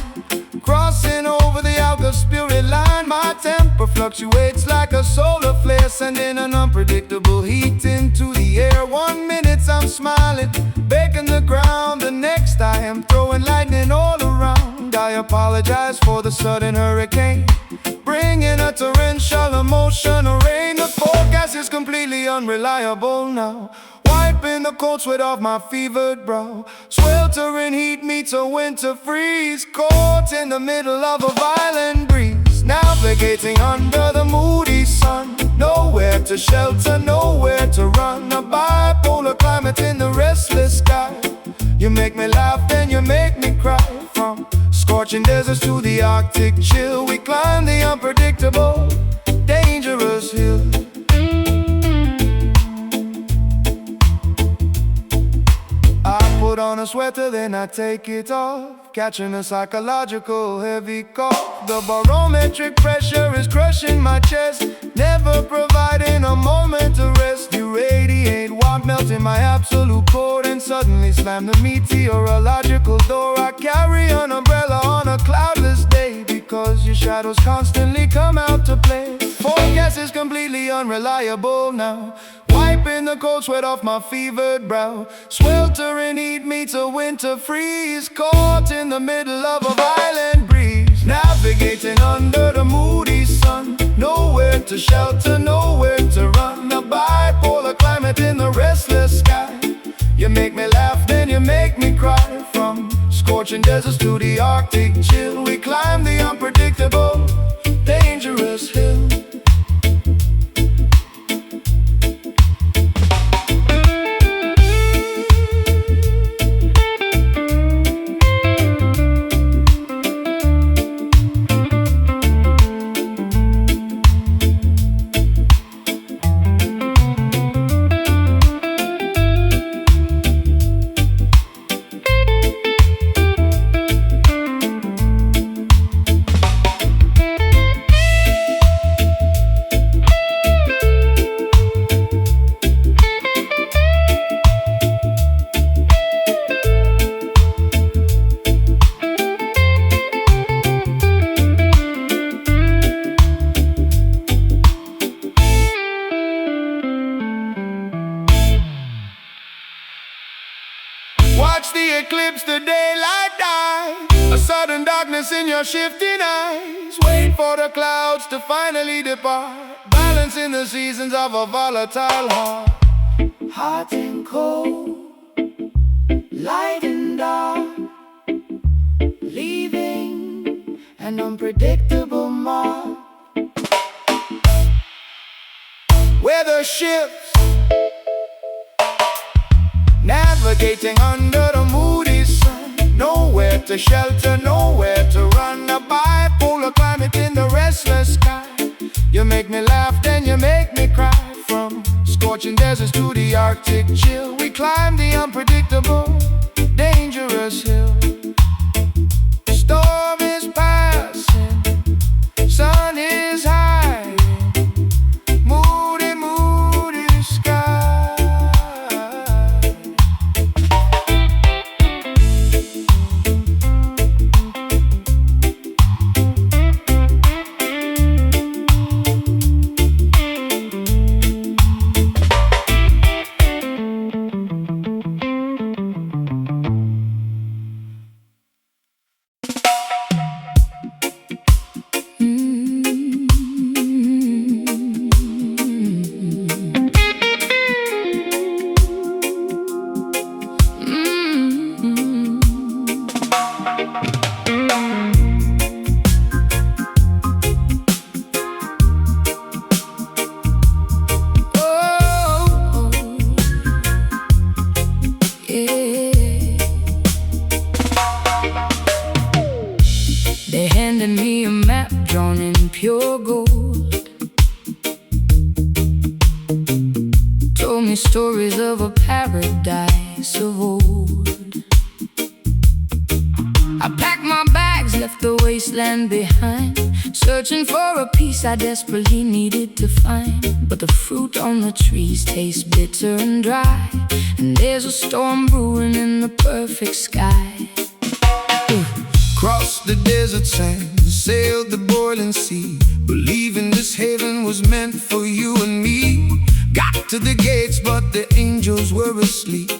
crossing over the outer spirit line. My temper fluctuates like a solar flare, sending an unpredictable heat into the air. 1 minute I'm smiling, baking the ground, the next I am throwing lightning all around. I apologize for the sudden hurricane, bringing a torrential emotional rain. The forecast is completely unreliable now, wiping the cold sweat off my fevered brow. Sweltering heat meets a winter freeze, caught in the middle of a violent breeze, navigating under the moody sea. sun. Nowhere to shelter, nowhere to run. A bipolar climate in the restless sky. You make me laugh, then you make me cry. From scorching deserts to the Arctic chill, we climb the unpredictable, dangerous hill. I put on a sweater, then I take it off, catching a psychological heavy cough. The barometric pressure is crushing my chest, never providing a moment to rest. You radiate warmth, melting my absolute core, and suddenly slam the meteorological door. I carry an umbrella on a cloudless day, because your shadows constantly come out to play. Forecast is completely unreliable now, wiping the cold sweat off my fevered brow. Sweltering heat meets a winter freeze, caught in the middle of a violent breeze. Navigating under the moody sun, nowhere to shelter, nowhere to run. A bipolar climate in the restless sky. You make me laugh, then you make me cry. From scorching deserts to the Arctic chill, we climb the unpredictable, dangerous hill. Watch the eclipse, the daylight die. A sudden darkness in your shifting eyes. Wait for the clouds to finally depart, balancing the seasons of a volatile heart. Hot and cold, light and dark, leaving an unpredictable mark. Weather shifts, navigating under the moody sun. Nowhere to shelter, nowhere to run. A bipolar climate in the restless sky. You make me laugh, then you make me cry. From scorching deserts to the Arctic chill, we climb the unpredictable, dangerous hill. Storm is passing, sun is hiding, moody, moody sky. They handed me a map drawn in pure gold, told me stories of a paradise of old. I packed my bags, left the wasteland behind, searching for a piece I desperately needed to find. But the fruit on the trees tastes bitter and dry, and there's a storm brewing in the perfect sky. Crossed the desert sand, sailed the boiling sea, believing this haven was meant for you and me. Got to the gates, but the angels were asleep,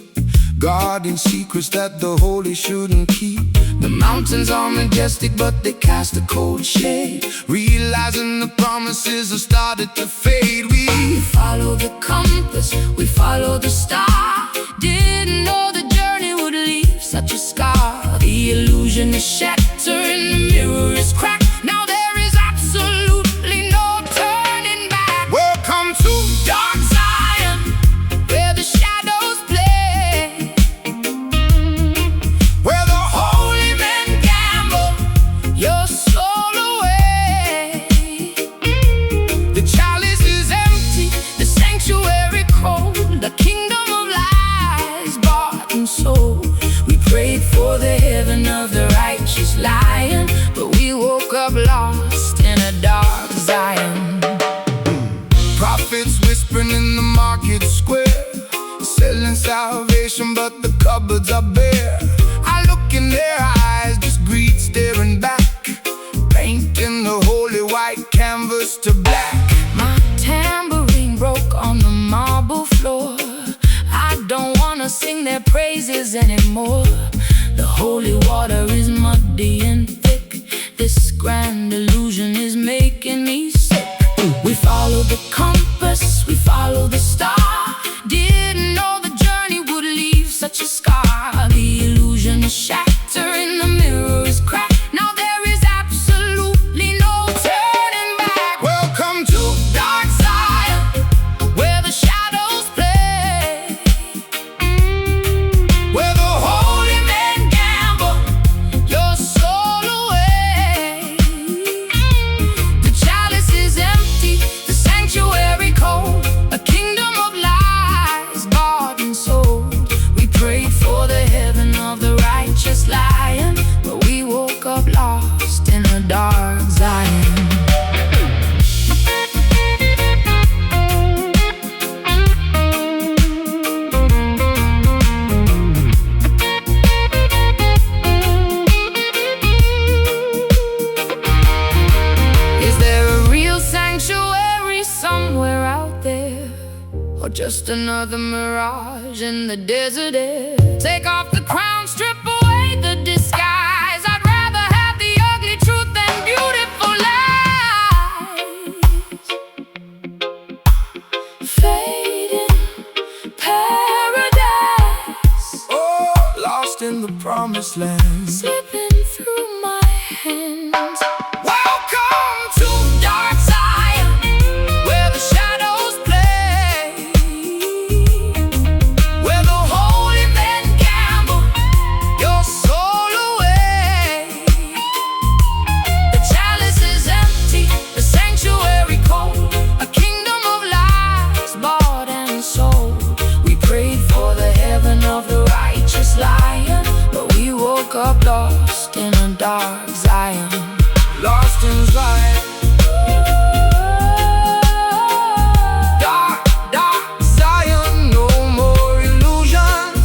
guarding secrets that the holy shouldn't keep. The mountains are majestic, but they cast a cold shade, realizing the promises have started to fade. We follow the compass, we follow the star, didn't know the journey would leave such a scar. The illusion is shattered, the mirror is cracked. Now there is absolutely no turning back. decoration, but the cupboards are bare. I look in their eyes, just greed staring back, painting the holy white canvas to black. My tambourine broke on the marble floor. I don't wanna sing their praises anymore. The holy water is muddy and thick. This grand illusion is making me sick. We follow the compass, we follow the star. Didn't know the journey would leave such a scar. The illusion is shattering, the mirror is cracked. Now there is absolutely no turning back. Welcome to Dark Zion, where the shadows play, where the holy men gamble your soul away. The chalice is empty, the sanctuary cold, a kingdom of lies bought and sold. We prayed for the heaven of the righteous lion, but we woke up lost in a dark Zion. Is there a real sanctuary somewhere out there, or just another mirage in the desert air? Take off the crown, strip away the disguise. I'd rather have the ugly truth than beautiful lies. Fading paradise, oh, lost in the promised land. slipping through my hands. Welcome to Dark Zion, where the shadows play, where the holy men gamble your soul away. The chalice is empty, the sanctuary cold, a kingdom of lies bought and sold. We prayed for the heaven of the righteous lion, but we woke up lost in a dark Zion. lost in Zion. Dark, dark Zion, no more illusions.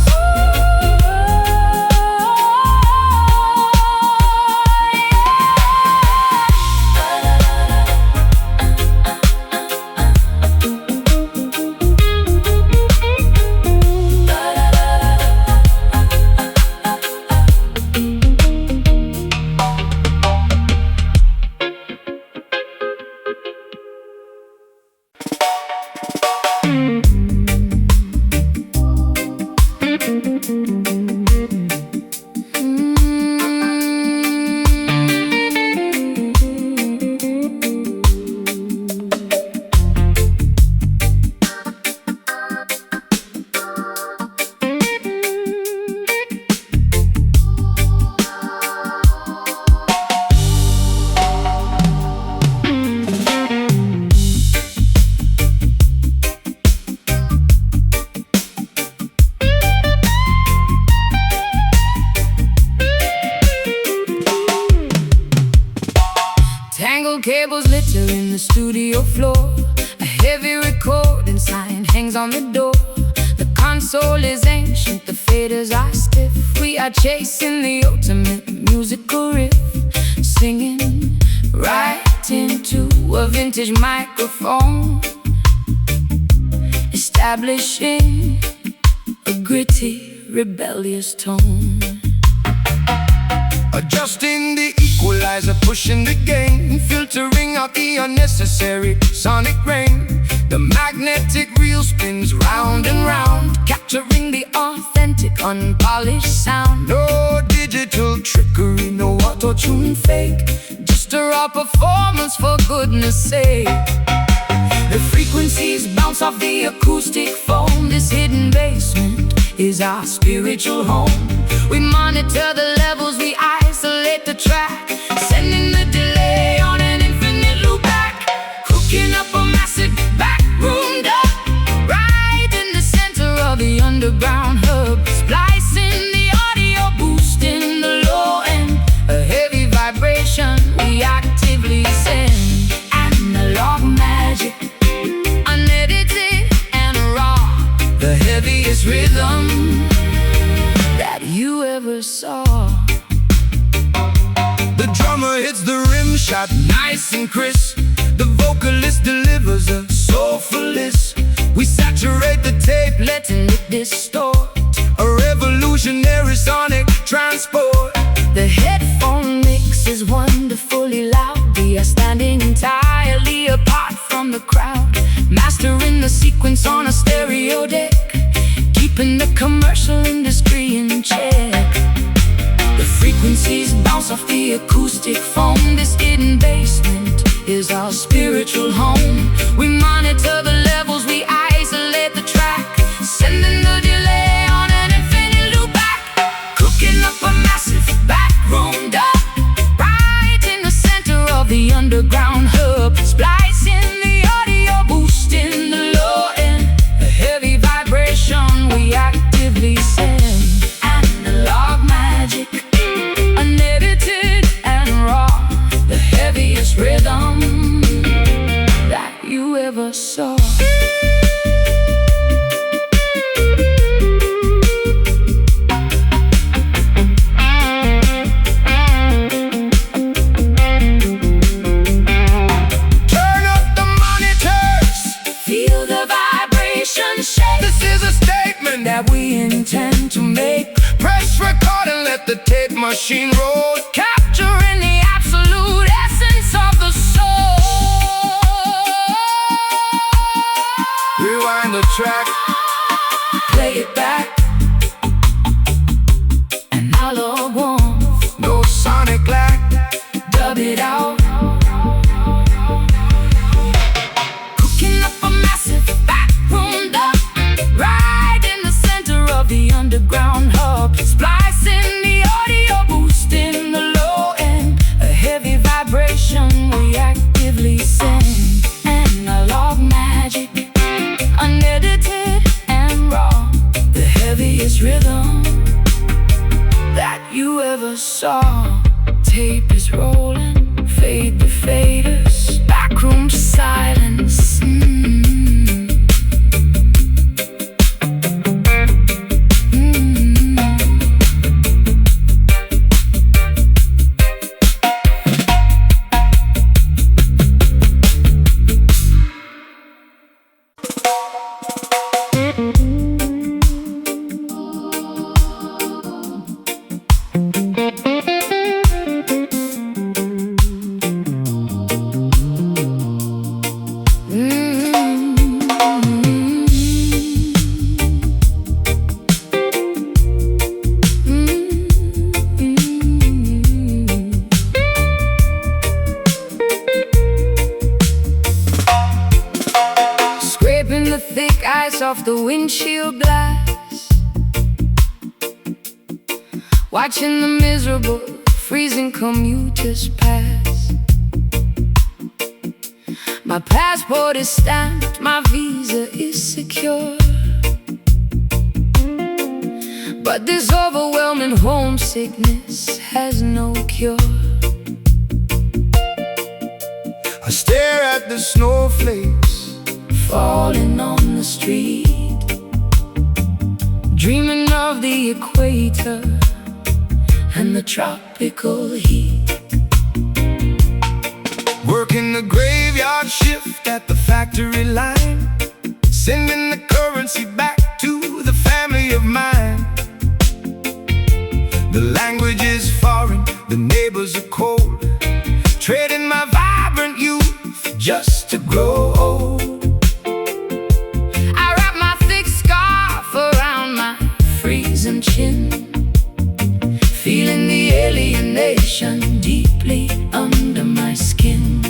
Tangled cables littering the studio floor. A heavy recording sign hangs on the door. The console is ancient, the faders are stiff. We are chasing the ultimate musical riff, singing right into a vintage microphone, establishing a gritty, rebellious tone. Adjusting the equalizer, pushing the gain, filtering out the unnecessary sonic rain. The magnetic reel spins round and round, capturing the authentic, unpolished sound. No digital trickery, no auto-tune fake, just a raw performance for goodness sake. The frequencies bounce off the acoustic foam. This hidden basement is our spiritual home. We monitor the levels, we isolate the track, sending the delay on an infinite loop back, cooking up a massive backroom dub, right in the center of the underground hub, splicing the audio, boosting the low end, a heavy vibration we actively send. Analog magic, unedited and raw, the heaviest rhythm you ever saw. The drummer hits the rim shot nice and crisp. The vocalist delivers a soulful list. We saturate the tape, Letting it distort. a revolutionary sonic transport. The headphone mix is wonderfully loud. We are standing entirely apart from the crowd, mastering the sequence on a stereo deck, keeping the commercial industry in check. The frequencies bounce off the acoustic foam. This hidden basement is our spiritual home. We monitor the levels, we isolate the track, sending the delay on an infinite loop back. Cooking up a massive backroom dub, right in the center of the underground hub. Splicing the audio, boosting the low end, a heavy vibration we actively send. Analog magic, unedited and raw, the heaviest rhythm that you ever saw. Turn up the monitors, Feel the vibration shake this is a statement. that we intend to make, Press record and let the tape machine roll. capturing the absolute essence of the soul. Rewind the track, Play it back, analog one, no sonic lag. dub it out. Cooking up a massive backroom dub, right in the center of the underground hub. Splicing the audio, boosting the low end, a heavy vibration we actively send. Analog magic, unedited and raw, the heaviest rhythm that you ever saw. Tape is rolling, fade to faders, backroom silence. Scraping the thick ice off the windshield glass, watching the miserable, freezing commuters pass. My passport is stamped, my visa is secure, but this overwhelming homesickness has no cure. I stare at the snowflakes Falling on the street, dreaming of the equator and the tropical heat. working the graveyard shift at the factory line, sending the currency back to the family of mine. The language is foreign, the neighbors are cold, trading my vibrant youth just to grow old. I wrap my thick scarf around my freezing chin, feeling the alienation deeply under my skin.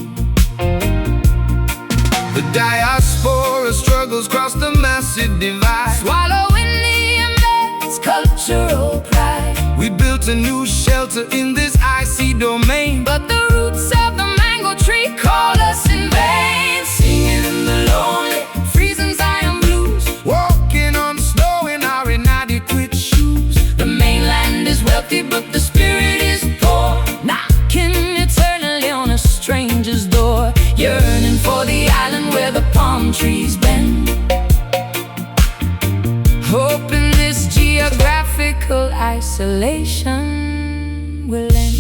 The diaspora struggles across the massive divide, Swallowing the immense cultural pride, we built a new shelter in this icy domain, but the roots of the mango tree call us in vain. Singing the lonely, freezing Zion blues, walking on snow in our inadequate shoes. the mainland is wealthy, but the spirit is poor, knocking eternally on a stranger's door, yearning for the island where the palm trees bend, hoping this geographical isolation will end.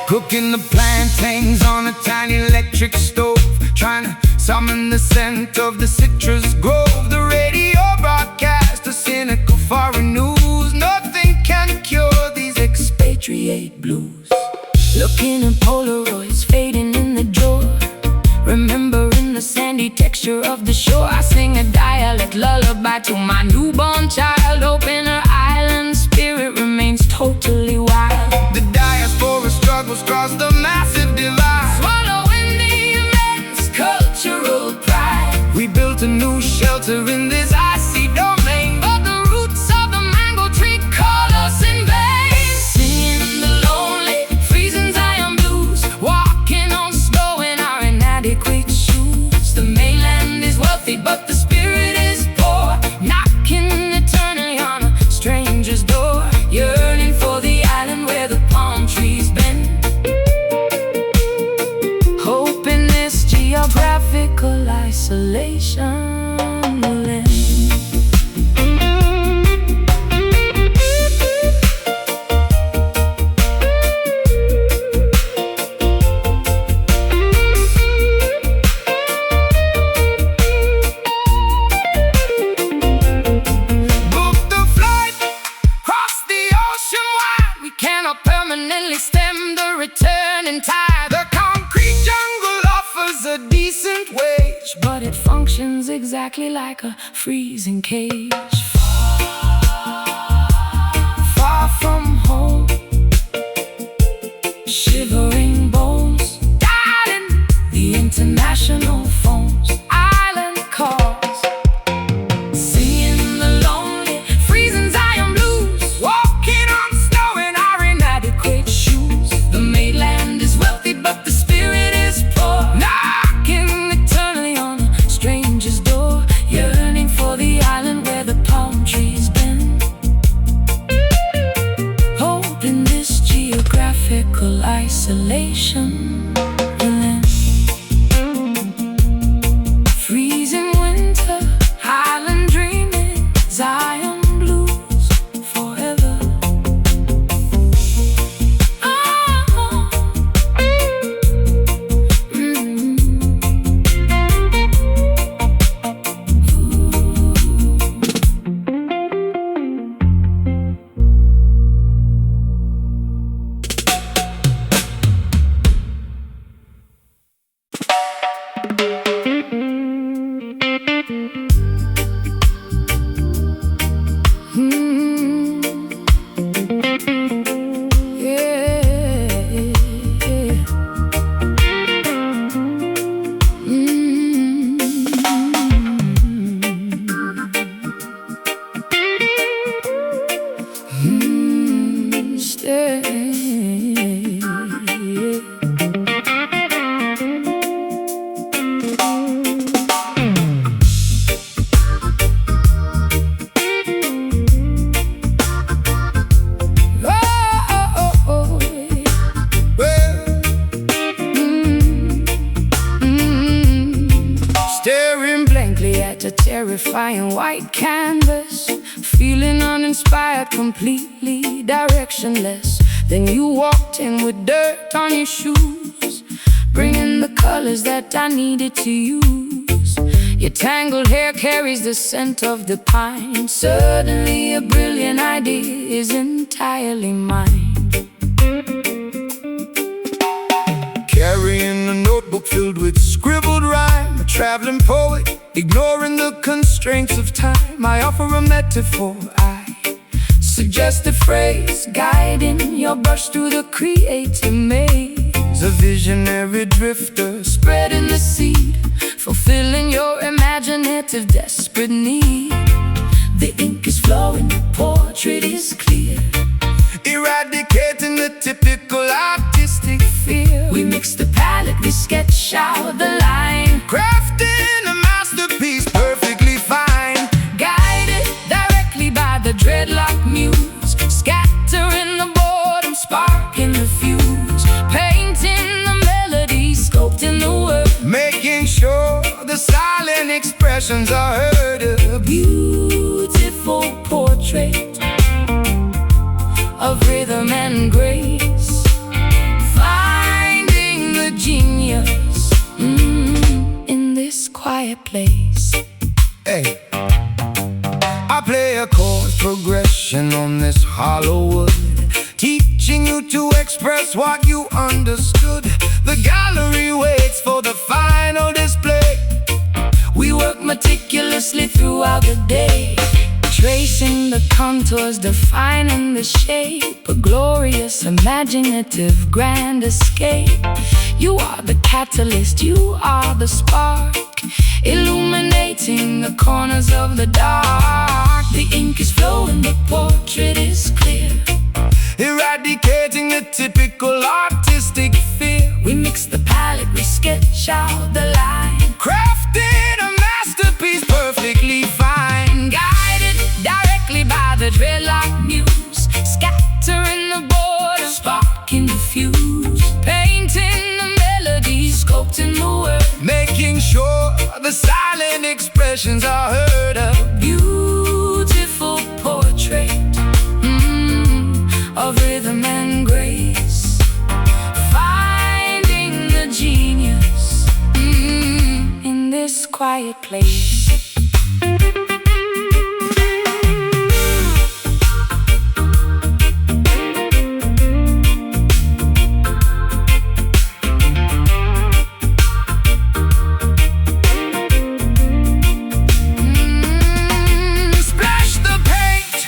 Cooking the plantains on a tiny electric stove, trying to summon the scent of the citrus grove. The radio broadcast a cynical foreign news. Nothing can cure these expatriate blues. Looking at Polaroids fading in the drawer, remembering the sandy texture of the shore. I sing a dialect lullaby to my newborn child, hoping her island spirit remains totally wild. The diaspora struggles across the massive divide, Swallowing the immense cultural pride. we built a new shelter in this icy domain, But the roots of the mango tree call us in vain. Singing the lonely, freezing Zion blues, walking on snow in our inadequate shoes. The mainland is wealthy, but the spirit is poor, knocking eternally on a stranger's door, yearning for the island where the palm trees bend, hoping this geographical isolation will end. book the flight, cross the ocean wide. We cannot permanently stem the returning tide. The concrete jungle offers a decent wage, But it functions exactly like a freezing cage. Far from home, shivering bones, dialing the international phones, island calls, seeing the lonely, freezing Zion blues, walking on snow in our inadequate shoes. The mainland is wealthy, but the spirit is poor, knocking eternally on a stranger's door, yearning for the island where the palm trees bend, hoping this geographical isolation will end. Freezing winter, island dreaming, Zion blues forever. staring blankly At a terrifying white canvas, feeling uninspired, completely directionless. Then you walked in with dirt on your shoes, bringing the colors that I needed to use. Your tangled hair carries the scent of the pine. Suddenly a brilliant idea is entirely mine. carrying a notebook filled with scribbled rhyme, a traveling poet, ignoring the constraints of time. I offer a metaphor, I Suggest a phrase, guiding your brush through the creative maze. a visionary drifter, Spreading the seed, fulfilling your imaginative desperate need. The ink is flowing, the portrait is clear, eradicating the typical artistic fear. we mix the palette, we sketch out the line, Crafting a masterpiece perfectly fine. guided directly by the dreadlock muse, scattering the boredom, sparking the fuse, painting the melody, sculpting the word, Making sure the silent expressions are heard. beautiful portrait of rhythm and grace, finding the genius in this quiet place. Hey, I play a chord progression on this hollow wood, teaching you to express what you understood. The gallery waits for the final display. We work meticulously throughout the day, tracing the contours, defining the shape, a glorious, imaginative, grand escape. You are the catalyst, you are the spark, illuminating the corners of the dark. The ink is flowing, the portrait is clear, eradicating the typical artistic fear. we mix the palette, we sketch out the line, Crafted a masterpiece perfectly fine, guided directly by the dreadlock muse, scattering the borders, sparking the fuse, painting the melodies, sculpting the word, making sure the silent expressions are heard of. beautiful portrait of rhythm and grace, finding the genius in this quiet place. Splash the paint,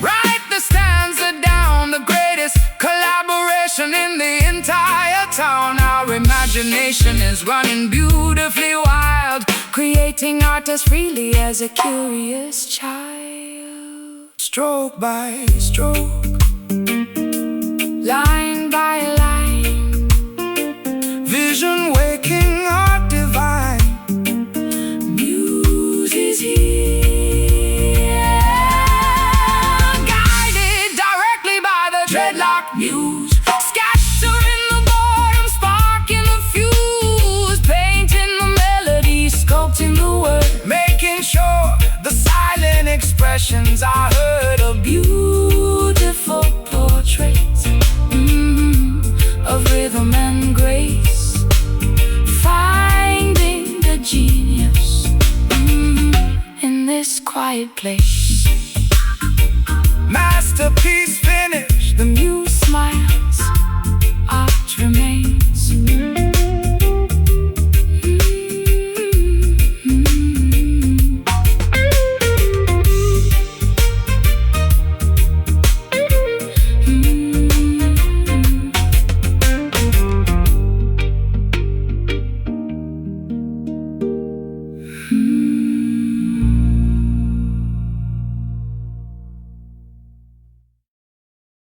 write the stanza down, the greatest collaboration in the entire town. Our imagination is running beautifully wild, Creating art as freely as a curious child, stroke by stroke, line by line, vision waking art divine. muse is here, guided directly by the dreadlock muse, scattering the boredom, sparking the fuse, painting the melody, sculpting the word, Making sure the silent expressions are heard of. beautiful portrait of rhythm and grace, finding the genius in this quiet place. Masterpiece finished, The muse smiles,